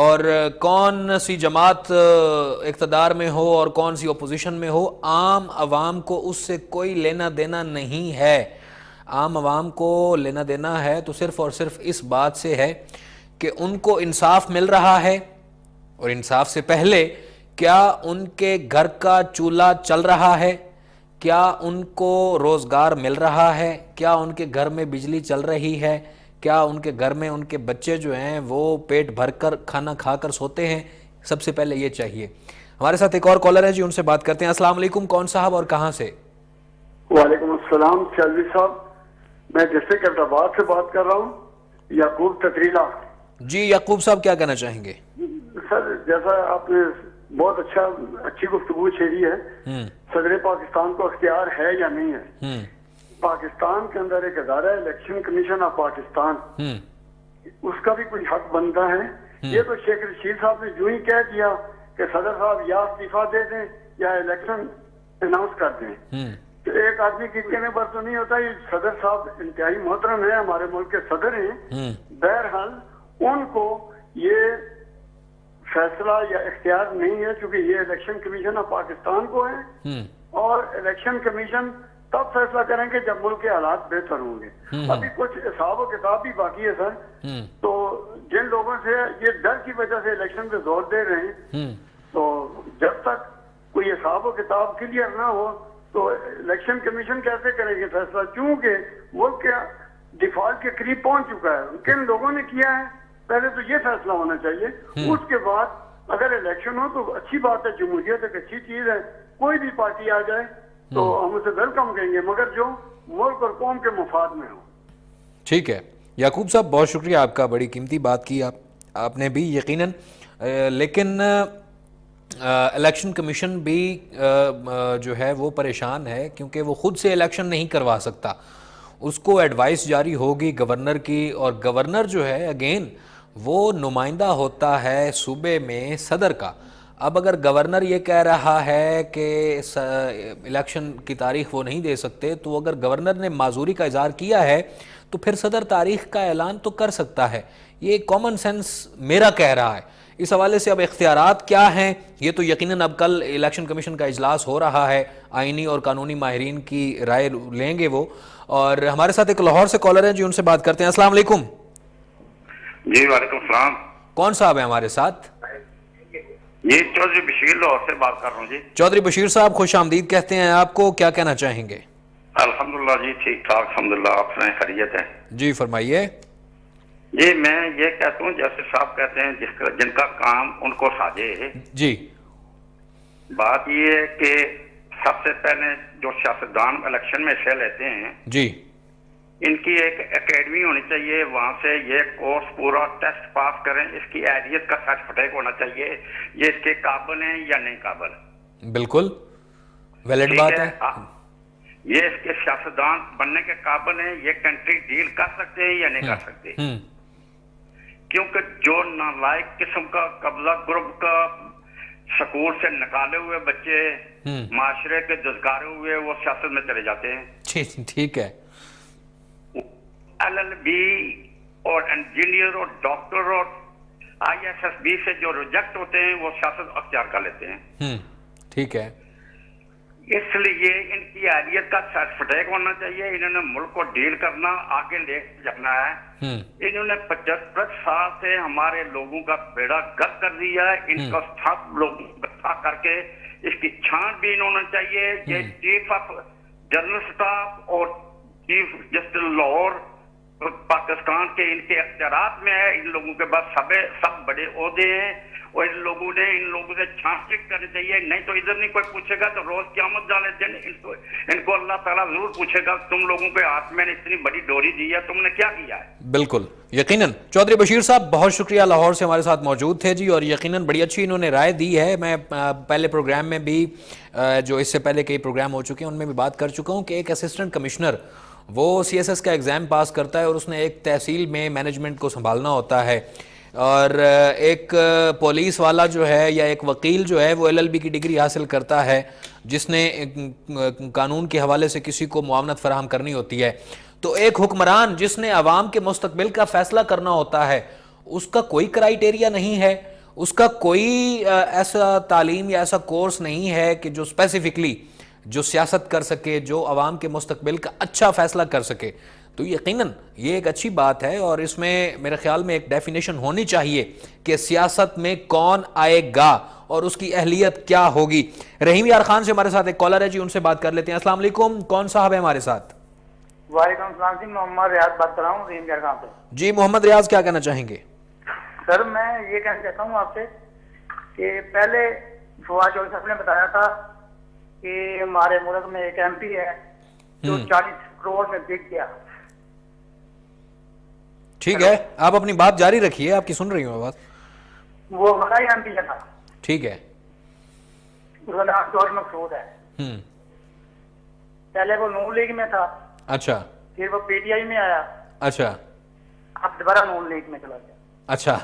اور کون سی جماعت اقتدار میں ہو اور کون سی اپوزیشن میں ہو، عام عوام کو اس سے کوئی لینا دینا نہیں ہے۔ عام عوام کو لینا دینا ہے تو صرف اور صرف اس بات سے ہے کہ ان کو انصاف مل رہا ہے، اور انصاف سے پہلے کیا ان کے گھر کا چولہا چل رہا ہے، کیا ان کو روزگار مل رہا ہے، کیا ان کے گھر میں بجلی چل رہی ہے، کیا ان کے گھر میں ان کے بچے جو ہیں وہ پیٹ بھر کر کھانا کھا کر سوتے ہیں؟ سب سے پہلے یہ چاہیے۔ ہمارے ساتھ ایک اور کالر ہے جی، ان سے بات کرتے ہیں۔ السلام علیکم، کون صاحب اور کہاں سے؟ وعلیکم السلام چودھری صاحب، میں ڈسٹرکٹ ایبٹ آباد سے بات کر رہا ہوں، یعقوب تتریلا۔ جی یعقوب صاحب، کیا کہنا چاہیں گے؟ سر، جیسا آپ نے بہت اچھی گفتگو چھیڑی ہے. صدر پاکستان کو اختیار ہے یا نہیں ہے؟ پاکستان کے اندر ایک ادارہ الیکشن کمیشن آف پاکستان, اس کا بھی کوئی حق بنتا ہے. یہ تو شیخ رشید صاحب نے جو ہی کہہ دیا کہ صدر صاحب یا استعفیٰ دے دیں یا الیکشن اناؤنس کر دیں, تو ایک آدمی کے کہنے پر تو نہیں ہوتا. یہ صدر صاحب انتہائی محترم ہے, ہمارے ملک کے صدر ہیں. بہرحال ان کو یہ فیصلہ یا اختیار نہیں ہے, چونکہ یہ الیکشن کمیشن آف پاکستان کو ہے, اور الیکشن کمیشن تب فیصلہ کریں گے جب ملک کے حالات بہتر ہوں گے. ابھی کچھ حساب و کتاب بھی باقی ہے سر. تو جن لوگوں سے یہ ڈر کی وجہ سے الیکشن پہ زور دے رہے ہیں, تو جب تک کوئی حساب و کتاب کلیئر نہ ہو تو الیکشن کمیشن کیسے کریں گے فیصلہ, چونکہ ملک کے ڈیفالٹ کے قریب پہنچ چکا ہے. کن لوگوں نے کیا ہے, پہلے تو یہ فیصلہ ہونا چاہیے. اس کے بعد اگر الیکشن ہو تو اچھی بات ہے, جمہوریت ایک اچھی چیز ہے, کوئی بھی پارٹی آ جائے تو ہم اسے ویلکم کہیں گے, مگر جو ملک اور قوم کے مفاد میں ہو. ٹھیک ہے یعقوب صاحب, بہت شکریہ آپ کا, بڑی قیمتی بات کی آپ نے بھی یقیناً. لیکن الیکشن کمیشن بھی جو ہے وہ پریشان ہے, کیونکہ وہ خود سے الیکشن نہیں کروا سکتا. اس کو ایڈوائس جاری ہوگی گورنر کی, اور گورنر جو ہے اگین وہ نمائندہ ہوتا ہے صوبے میں صدر کا. اب اگر گورنر یہ کہہ رہا ہے کہ الیکشن کی تاریخ وہ نہیں دے سکتے, تو اگر گورنر نے معذوری کا اظہار کیا ہے تو پھر صدر تاریخ کا اعلان تو کر سکتا ہے. یہ کامن سینس میرا کہہ رہا ہے. اس حوالے سے اب اختیارات کیا ہیں, یہ تو یقیناً اب کل الیکشن کمیشن کا اجلاس ہو رہا ہے, آئینی اور قانونی ماہرین کی رائے لیں گے وہ. اور ہمارے ساتھ ایک لاہور سے کالر ہیں جی, ان سے بات کرتے ہیں. السلام علیکم. جی وعلیکم السلام. کون صاحب ہیں ہمارے ساتھ؟ جی چودھری بشیر لاہور سے بات کر رہا ہوں. جی چودھری بشیر صاحب خوش آمدید کہتے ہیں آپ کو, کیا کہنا چاہیں گے؟ الحمدللہ جی ٹھیک ٹھاک الحمدللہ, آپ سنائیں خیریت ہے؟ جی فرمائیے. جی میں یہ کہتا ہوں جیسے صاحب کہتے ہیں جن کا کام ان کو ساجے. جی بات یہ ہے کہ سب سے پہلے جو سیاستدان الیکشن میں حصہ لیتے ہیں جی ان کی ایک اکیڈمی ہونی چاہیے, وہاں سے یہ کورس پورا ٹیسٹ پاس کریں, اس کی اہلیت کا سرٹیفکیٹ ہونا چاہیے, یہ اس کے قابل ہیں یا نہیں قابل. بالکل ویلڈ بات ہے. یہ اس کے سیاستدان بننے کے قابل ہیں, یہ کنٹری ڈیل کر سکتے ہیں یا نہیں کر سکتے. کیونکہ جو نالائق قسم کا قبضہ گروپ کا سکول سے نکالے ہوئے بچے, معاشرے کے جزگارے ہوئے, وہ سیاست میں چلے جاتے ہیں. ٹھیک ہے. LLB اور انجینئر اور ڈاکٹر اور ISSB سے جو ریجیکٹ ہوتے ہیں وہ سیاست اختیار کر لیتے ہیں. ٹھیک ہے. اس لیے ان کی اہلیت کا سرٹیفکیٹ ہونا چاہیے. انہوں نے ملک کو ڈیل کرنا, آگے لے جانا ہے. انہوں نے 75 سال سے ہمارے لوگوں کا بیڑا گرک کر دیا ہے. ان کا سب لوگوں اکٹھا کر کے اس کی چھان بین ہونا چاہیے. یہ چیف آف جنرل اسٹاف اور چیف جسٹس لاہور پاکستان کے ان کے اختیارات میں ہے. ان لوگوں کے پاس سب بڑے عہدے ہیں, اور ان لوگوں سے چھانٹ چک کرنی چاہیے. نہیں تو ادھر نہیں کوئی پوچھے گا تو روز قیامت ڈالے دن ان کو اللہ تعالیٰ ضرور پوچھے گا, تم لوگوں کے ہاتھ میں نے اتنی بڑی ڈوری دی ہے, تم نے کیا کیا ہے. بالکل یقیناً. چودھری بشیر صاحب بہت شکریہ, لاہور سے ہمارے ساتھ موجود تھے جی, اور یقیناً بڑی اچھی انہوں نے رائے دی ہے. میں پہلے پروگرام میں بھی, جو اس سے پہلے کئی پروگرام ہو چکے ہیں ان میں بھی بات کر چکا ہوں کہ ایک اسسٹنٹ کمشنر وہ CSS کا ایگزام پاس کرتا ہے, اور اس نے ایک تحصیل میں مینجمنٹ کو سنبھالنا ہوتا ہے, اور ایک پولیس والا جو ہے یا ایک وکیل جو ہے وہ LLB کی ڈگری حاصل کرتا ہے, جس نے قانون کے حوالے سے کسی کو معاونت فراہم کرنی ہوتی ہے. تو ایک حکمران جس نے عوام کے مستقبل کا فیصلہ کرنا ہوتا ہے, اس کا کوئی کرائیٹیریا نہیں ہے, اس کا کوئی ایسا تعلیم یا ایسا کورس نہیں ہے کہ جو اسپیسیفکلی جو سیاست کر سکے, جو عوام کے مستقبل کا اچھا فیصلہ کر سکے. تو یقیناً یہ ایک اچھی بات ہے, اور اس میں میرے خیال میں ایک ڈیفینیشن ہونی چاہیے کہ سیاست میں کون آئے گا اور اس کی اہلیت کیا ہوگی. رحیم یار خان سے ہمارے ساتھ ایک کالر ہے جی, ان سے بات کر لیتے ہیں. السلام علیکم, کون صاحب ہے ہمارے ساتھ؟ وعلیکم السلام جی, محمد ریاض بات کر رہا ہوں رحیم یار خان سے. جی محمد ریاض, کیا کہنا چاہیں گے؟ سر میں یہ کہنا چاہتا ہوں آپ سے کہ پہلے فواد چودھری صاحب نے بتایا تھا کہ ہمارے ملک میں ایک MP ہے جو 40 کروڑ میں بک گیا. ٹھیک ہے, آپ اپنی بات جاری رکھیے, آپ کی سن رہی ہوں بات. وہ ہمارا ہی MP تھا. ٹھیک ہے. اس کا نام جوہر مقصود ہے. پہلے وہ نون لیگ میں تھا. اچھا. پھر وہ پی ٹی آئی میں آیا. اچھا. اب دوبارہ نون لیگ میں چلا گیا. اچھا.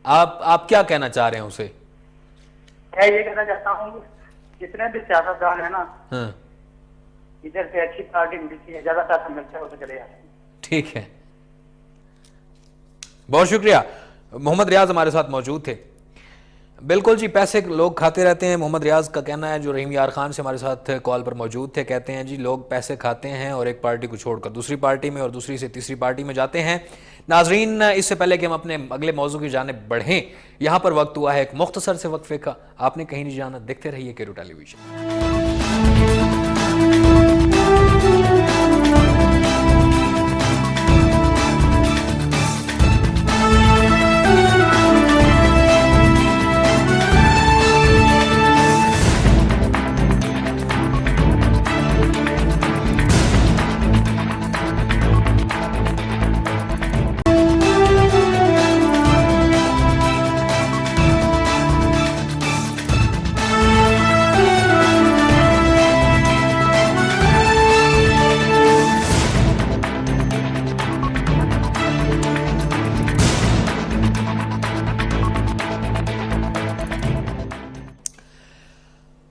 آپ کیا کہنا چاہ رہے ہیں اسے؟ میں یہ کہنا چاہتا ہوں جتنے بھی سیاستدان ہیں نا ادھر سے اچھی پارٹی ملتی ہے, زیادہ پیسہ ملتا ہے, اسے چلے جاتے ہیں. ٹھیک ہے, بہت شکریہ. محمد ریاض ہمارے ساتھ موجود تھے. بالکل جی, پیسے لوگ کھاتے رہتے ہیں. محمد ریاض کا کہنا ہے, جو رحیم یار خان سے ہمارے ساتھ کال پر موجود تھے, کہتے ہیں جی لوگ پیسے کھاتے ہیں اور ایک پارٹی کو چھوڑ کر دوسری پارٹی میں اور دوسری سے تیسری پارٹی میں جاتے ہیں. ناظرین, اس سے پہلے کہ ہم اپنے اگلے موضوع کی جانب بڑھیں, یہاں پر وقت ہوا ہے ایک مختصر سے وقفے کا. آپ نے کہیں نہیں جانا, دیکھتے رہیے کیرو ٹیلی ویژن.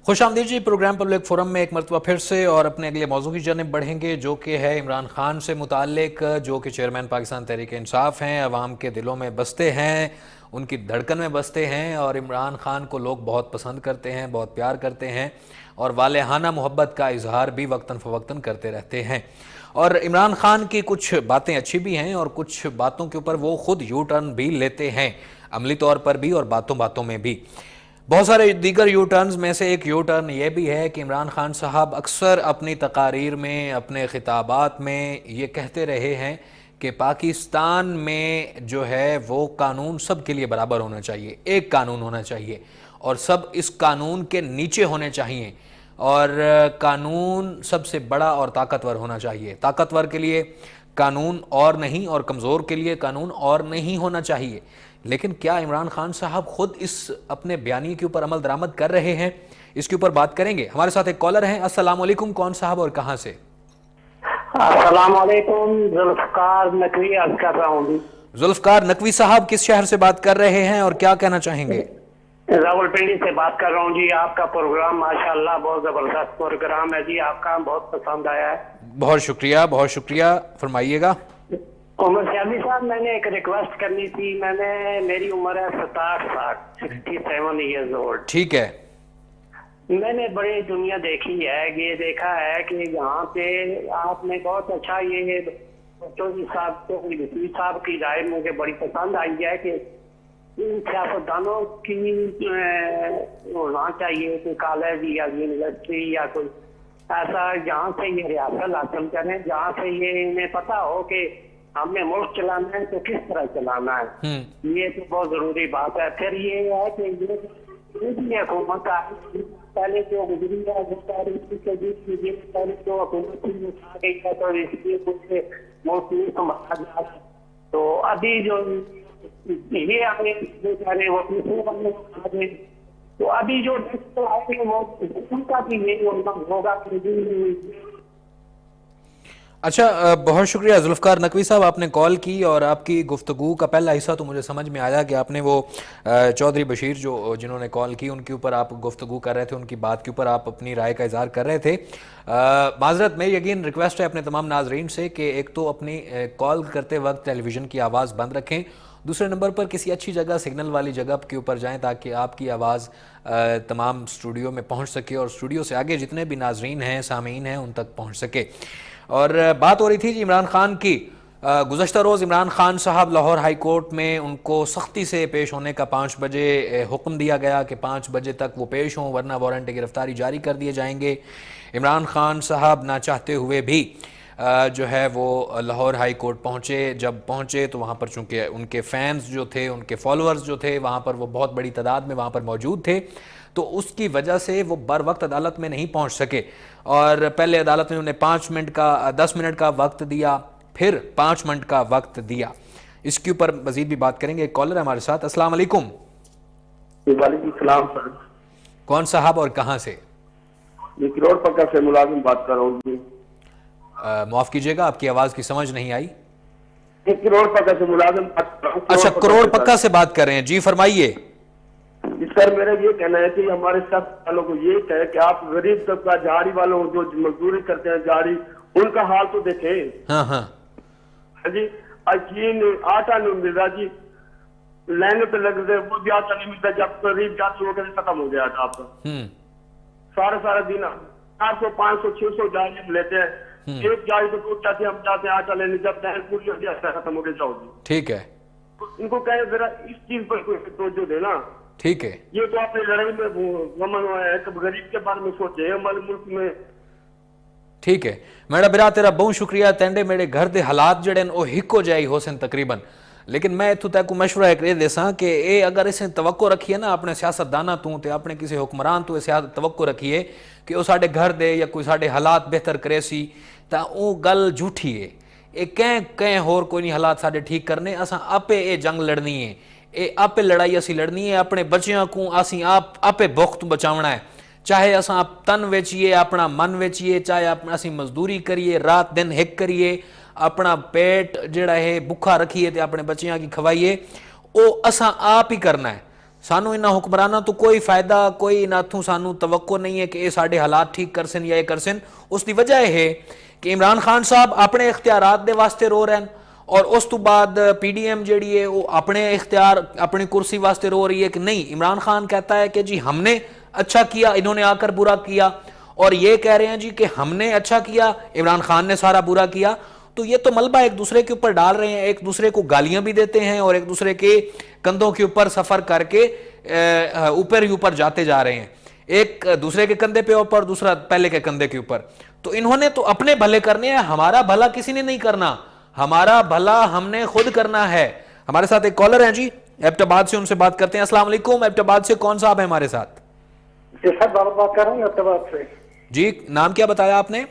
خوش آمدید جی. پروگرام پبلک فورم میں ایک مرتبہ پھر سے اور اپنے اگلے موضوع کی جانب بڑھیں گے, جو کہ ہے عمران خان سے متعلق, جو کہ چیئرمین پاکستان تحریک انصاف ہیں, عوام کے دلوں میں بستے ہیں, ان کی دھڑکن میں بستے ہیں, اور عمران خان کو لوگ بہت پسند کرتے ہیں, بہت پیار کرتے ہیں, اور والہانہ محبت کا اظہار بھی وقتاً فوقتاً کرتے رہتے ہیں. اور عمران خان کی کچھ باتیں اچھی بھی ہیں اور کچھ باتوں کے اوپر وہ خود یو ٹرن بھی لیتے ہیں, عملی طور پر بھی اور باتوں باتوں میں بھی. بہت سارے دیگر یو ٹرنز میں سے ایک یو ٹرن یہ بھی ہے کہ عمران خان صاحب اکثر اپنی تقاریر میں, اپنے خطابات میں یہ کہتے رہے ہیں کہ پاکستان میں جو ہے وہ قانون سب کے لیے برابر ہونا چاہیے, ایک قانون ہونا چاہیے, اور سب اس قانون کے نیچے ہونے چاہیے, اور قانون سب سے بڑا اور طاقتور ہونا چاہیے. طاقتور کے لیے قانون اور نہیں, اور کمزور کے لیے قانون اور نہیں ہونا چاہیے. لیکن کیا عمران خان صاحب خود اس اپنے بیانیے کے اوپر عمل درآمد کر رہے ہیں؟ اس کے اوپر بات کریں گے. ہمارے ساتھ ایک کالر ہیں. السلام علیکم, کون صاحب اور کہاں سے؟ السلام علیکم, ذوالفقار نقوی عرض کر رہا ہوں. ذوالفقار نقوی صاحب کس شہر سے بات کر رہے ہیں اور کیا کہنا چاہیں گے؟ راولپنڈی سے بات کر رہا ہوں جی. آپ کا پروگرام ماشاءاللہ بہت زبردست پروگرام ہے جی, آپ کا بہت پسند آیا ہے. بہت شکریہ, بہت شکریہ. فرمائیے گا. عمر شامی صاحب, میں نے ایک ریکویسٹ کرنی تھی. میری عمر ہے 67 سال, 67 ایئرز اولڈ. ٹھیک ہے. میں نے بڑی دنیا دیکھی ہے, یہ دیکھا ہے کہ یہاں پہ آپ نے بہت اچھا یہ چودھری صاحب کی رائے مجھے بڑی پسند آئی ہے کہ ان سیاستدانوں کی ہونا چاہیے کہ کالج یا یونیورسٹی یا کوئی ایسا جہاں سے یہ ریاست حاصل کریں, جہاں سے یہ انہیں پتا ہو کہ ہم نے ملک چلانا ہے تو کس طرح چلانا ہے. یہ تو بہت ضروری بات ہے. پھر یہ ہے کہ یہ حکومت پہلے جو گزری ہے, پہلے جو حکومت گئی ہے تو اس لیے کچھ ملک نہیں سنبھالا جا رہا, تو ابھی جو یہ آگے وہ تیسرے بندے آ گئے, تو ابھی جو آئے گے وہ ان کا بھی یہی ہوگا کہ. اچھا, بہت شکریہ ذوالفقار نقوی صاحب, آپ نے کال کی اور آپ کی گفتگو کا پہلا حصہ تو مجھے سمجھ میں آیا کہ آپ نے وہ چودھری بشیر جنہوں نے کال کی ان کے اوپر آپ گفتگو کر رہے تھے, ان کی بات کے اوپر آپ اپنی رائے کا اظہار کر رہے تھے. معذرت, میں یقین ریکویسٹ ہے اپنے تمام ناظرین سے کہ ایک تو اپنی کال کرتے وقت ٹیلی ویژن کی آواز بند رکھیں, دوسرے نمبر پر کسی اچھی جگہ, سگنل والی جگہ کے اوپر جائیں تاکہ آپ کی آواز تمام اسٹوڈیو میں پہنچ سکے اور اسٹوڈیو سے آگے جتنے بھی ناظرین ہیں, سامعین ہیں, ان تک پہنچ سکے. اور بات ہو رہی تھی جی عمران خان کی. گزشتہ روز عمران خان صاحب لاہور ہائی کورٹ میں ان کو سختی سے پیش ہونے کا 5 بجے حکم دیا گیا کہ 5 بجے تک وہ پیش ہوں ورنہ وارنٹ گرفتاری جاری کر دیے جائیں گے. عمران خان صاحب نہ چاہتے ہوئے بھی جو ہے وہ لاہور ہائی کورٹ پہنچے. جب پہنچے تو وہاں پر چونکہ ان کے فینز جو تھے, ان کے فالوورز جو تھے وہاں پر وہ بہت بڑی تعداد میں وہاں پر موجود تھے, تو اس کی وجہ سے وہ بر وقت عدالت میں نہیں پہنچ سکے. اور پہلے عدالت نے انہیں 10 منٹ کا وقت دیا, پھر 5 منٹ کا وقت دیا. اس کے اوپر مزید بھی بات کریں گے. ایک کالر ہے ہمارے ساتھ. السلام علیکم. وعلیکم السلام سر. کون صاحب اور کہاں سے؟ میں کروڑ پکا سے ملازم بات کر رہا ہوں جی. معاف کیجئے گا آپ کی آواز کی سمجھ نہیں آئی. کروڑ پکا سے ملازم بات کر رہا ہوں. اچھا کروڑ پکا سے بات کر رہے ہیں جی فرمائیے. سر میرا یہ کہنا ہے کہ ہمارے سب والوں کو یہ کہے کہ آپ غریب طبقہ جھاڑی والوں جو مزدوری کرتے ہیں جھاڑی ان کا حال تو دیکھیں. ہاں جی یقین آٹا نہیں مل رہا جی, لائن پہ لگ رہے وہ بھی آٹا نہیں ملتا. جب قریب جاتے ہو کر ختم ہو گیا آٹا آپ کا. سارا دن 400 500 600 جاری لیتے ہیں. ایک جاری تو ٹوٹ جاتے ہیں, ہم جاتے ہیں آٹا لینے, جب لائن پوری ہو جاتا ختم ہو گیا جاؤ جی. ٹھیک ہے, ان کو کہے ذرا اس چیز پر کوئی توجہ دینا. ٹھیک ہے, یہ تو اپنی لڑائی میں غمن ہوا ہے کہ غریب کے بارے میں سوچے ہمارے ملک میں. ٹھیک ہے میرا برا تیرا بہت شکریہ. تینڈے میرے گھر دے حالات جڑے وہ ہک ہو جائے ہو سن تقریباً, لیکن میں اتو تے کو مشورہ ایک دے ساں کہ اے اگر اسے توقع رکھیے نا اپنے سیاست دانا تو تے اپنے کسی حکمران تو توقع رکھیے کہ وہ ساڑھے گھر دے یا کوئی ساڑھے حالات بہتر کرے سی تا او گل جھوٹھی ہے. اے کہیں ہور کوئی نہیں حالات ساڑھے ٹھیک کرنے, اساں اپے اے جنگ لڑنی ہے, اے اپے لڑائی اسی لڑنی ہے, اپنے بچیاں کو اسی اپے بخت بچاونا ہے. چاہے اساں تن ویچیے اپنا من ویچیے, چاہے اپنا اسی مزدوری کریے رات دن ہک کریے, اپنا پیٹ جڑا ہے بکھا رکھیے تے اپنے بچیاں کی کھوائیے, او اساں آپ ہی کرنا ہے. سانو انہا حکمرانہ تو کوئی فائدہ کوئی نہ تھوں سانو توقع نہیں ہے کہ اے ساڑھے حالات ٹھیک کرسن یا اے کرسن. اس دی وجہ ہے کہ عمران خان صاحب اپنے اختیارات دے واسطے رو رہے ہیں, اور اس تو بعد پی ڈی ایم جیڑی ہے وہ اپنے اختیار اپنی کرسی واسطے رو رہی ہے کہ نہیں. عمران خان کہتا ہے کہ جی ہم نے اچھا کیا, انہوں نے آ کر برا کیا, اور یہ کہہ رہے ہیں جی کہ ہم نے اچھا کیا عمران خان نے سارا برا کیا. تو یہ تو ملبہ ایک دوسرے کے اوپر ڈال رہے ہیں, ایک دوسرے کو گالیاں بھی دیتے ہیں اور ایک دوسرے کے کندھوں کے اوپر سفر کر کے اوپر ہی اوپر جاتے جا رہے ہیں, ایک دوسرے کے کندھے پہ اوپر دوسرا پہلے کے کندھے کے اوپر. تو انہوں نے تو اپنے بھلے کرنے ہیں, ہمارا بھلا کسی نے نہیں کرنا, ہمارا بھلا ہم نے خود کرنا ہے. ہمارے ساتھ ایک کالر ہیں جی ایبٹ آباد سے, ان سے بات کرتے ہیں. السلام علیکم, ایبٹ آباد سے کون صاحب ہے ہمارے ساتھ؟ جی سر بابر بات کر رہا ہوں ایبٹ آباد سے. جی نام کیا بتایا آپ نے؟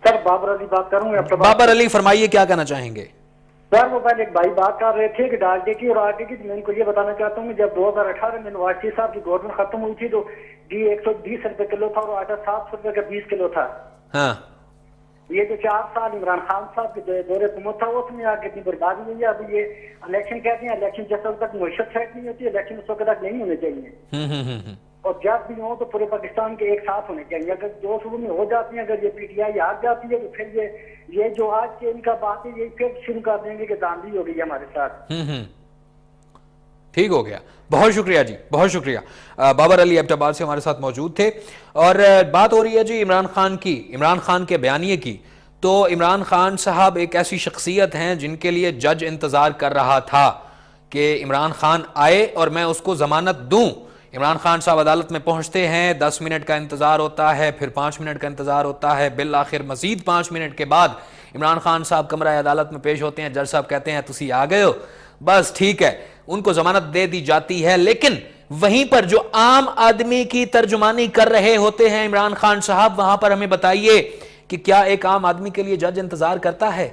سر بابر علی بات کر رہا ہوں ایبٹ آباد. بابر علی فرمائیے کیا کہنا چاہیں گے؟ سر وہ پہلے ایک بھائی بات کر رہے تھے کہ ڈال ڈے کی اور آر ڈے کی, میں ان کو یہ بتانا چاہتا ہوں کہ جب 2018 میں نواز شریف صاحب کی گورنمنٹ ختم ہوئی تھی تو گھی 120 روپے کلو تھا اور آٹا 700 روپے کا 20 کلو تھا. ہاں یہ جو 4 سال عمران خان صاحب کے دور حکومت تھا اس میں کتنی بربادی ہوئی ہے. ابھی یہ الیکشن کہتے ہیں, الیکشن جس وقت تک معیشت سیٹ نہیں ہوتی الیکشن اس وقت تک نہیں ہونے چاہیے, اور جب بھی ہوں تو پورے پاکستان کے ایک ساتھ ہونے چاہیے. اگر دو صوبوں میں ہو جاتی ہیں, اگر یہ پی ٹی آئی آ جاتی ہے تو پھر یہ جو آج کے ان کا بات ہے یہ پھر شروع کر دیں گے کہ داندھی ہو گئی ہے ہمارے ساتھ. ٹھیک ہو گیا, بہت شکریہ جی, بہت شکریہ. بابر علی ایبٹ آباد سے ہمارے ساتھ موجود تھے. اور بات ہو رہی ہے جی عمران خان کی, عمران خان کے بیانیے کی. تو عمران خان صاحب ایک ایسی شخصیت ہیں جن کے لیے جج انتظار کر رہا تھا کہ عمران خان آئے اور میں اس کو ضمانت دوں. عمران خان صاحب عدالت میں پہنچتے ہیں, 10 منٹ کا انتظار ہوتا ہے, پھر 5 منٹ کا انتظار ہوتا ہے, بالآخر مزید 5 منٹ کے بعد عمران خان صاحب کمرہ عدالت میں پیش ہوتے ہیں. جج صاحب کہتے ہیں تسی آ گئے ہو, بس ٹھیک ہے, ان کو ضمانت دے دی جاتی ہے. لیکن وہیں پر جو عام آدمی کی ترجمانی کر رہے ہوتے ہیں عمران خان صاحب, وہاں پر ہمیں بتائیے کہ کیا ایک عام آدمی کے لیے جج انتظار کرتا ہے؟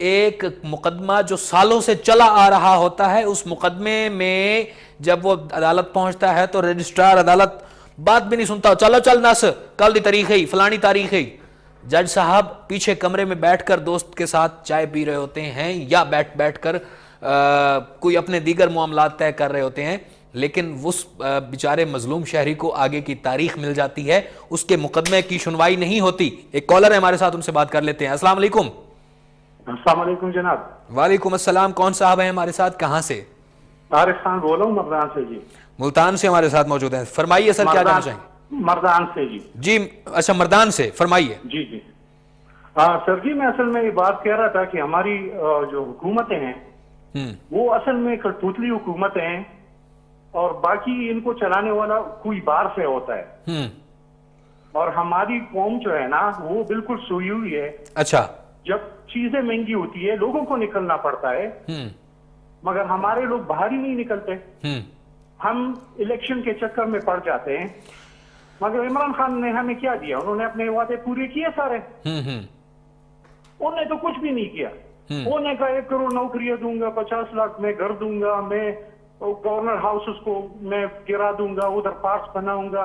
ایک مقدمہ جو سالوں سے چلا آ رہا ہوتا ہے, اس مقدمے میں جب وہ عدالت پہنچتا ہے تو رجسٹرار عدالت بات بھی نہیں سنتا, چلو چل نس کل دی تاریخ ہے, فلانی تاریخ ہے. جج صاحب پیچھے کمرے میں بیٹھ کر دوست کے ساتھ چائے پی رہے ہوتے ہیں یا بیٹھ کر کوئی اپنے دیگر معاملات طے کر رہے ہوتے ہیں, لیکن اس بیچارے مظلوم شہری کو آگے کی تاریخ مل جاتی ہے, اس کے مقدمے کی سنوائی نہیں ہوتی. ایک کالر ہے ہمارے ساتھ, ان سے بات کر لیتے ہیں. السلام علیکم. السلام علیکم جناب. وعلیکم السلام. کون صاحب ہیں ہمارے ساتھ, کہاں سے؟ عارف خان بول رہا ہوں مردان سے جی. ملتان سے ہمارے ساتھ موجود ہیں, فرمائیے سر کیا کہنا چاہیں گے؟ مردان سے جی. جی اچھا مردان سے, فرمائیے. جی جی سر جی, میں اصل میں یہ بات کہہ رہا تھا کہ ہماری جو حکومتیں ہیں وہ اصل میں کٹپوتلی حکومتیں ہیں, اور باقی ان کو چلانے والا کوئی باہر سے ہوتا ہے, اور ہماری قوم جو ہے نا وہ بالکل سوئی ہوئی ہے. اچھا. جب چیزیں مہنگی ہوتی ہے لوگوں کو نکلنا پڑتا ہے, مگر ہمارے لوگ باہر ہی نہیں نکلتے. ہم الیکشن کے چکر میں پڑ جاتے ہیں. مگر عمران خان نے ہمیں کیا دیا؟ انہوں نے اپنے وعدے پورے کیے سارے. انہوں نے تو کچھ بھی نہیں کیا. انہوں نے کہا 1 کروڑ نوکریاں دوں گا, 50 لاکھ میں گھر دوں گا, میں گورنر ہاؤسز کو میں گرا دوں گا, ادھر پارکس بناؤں گا.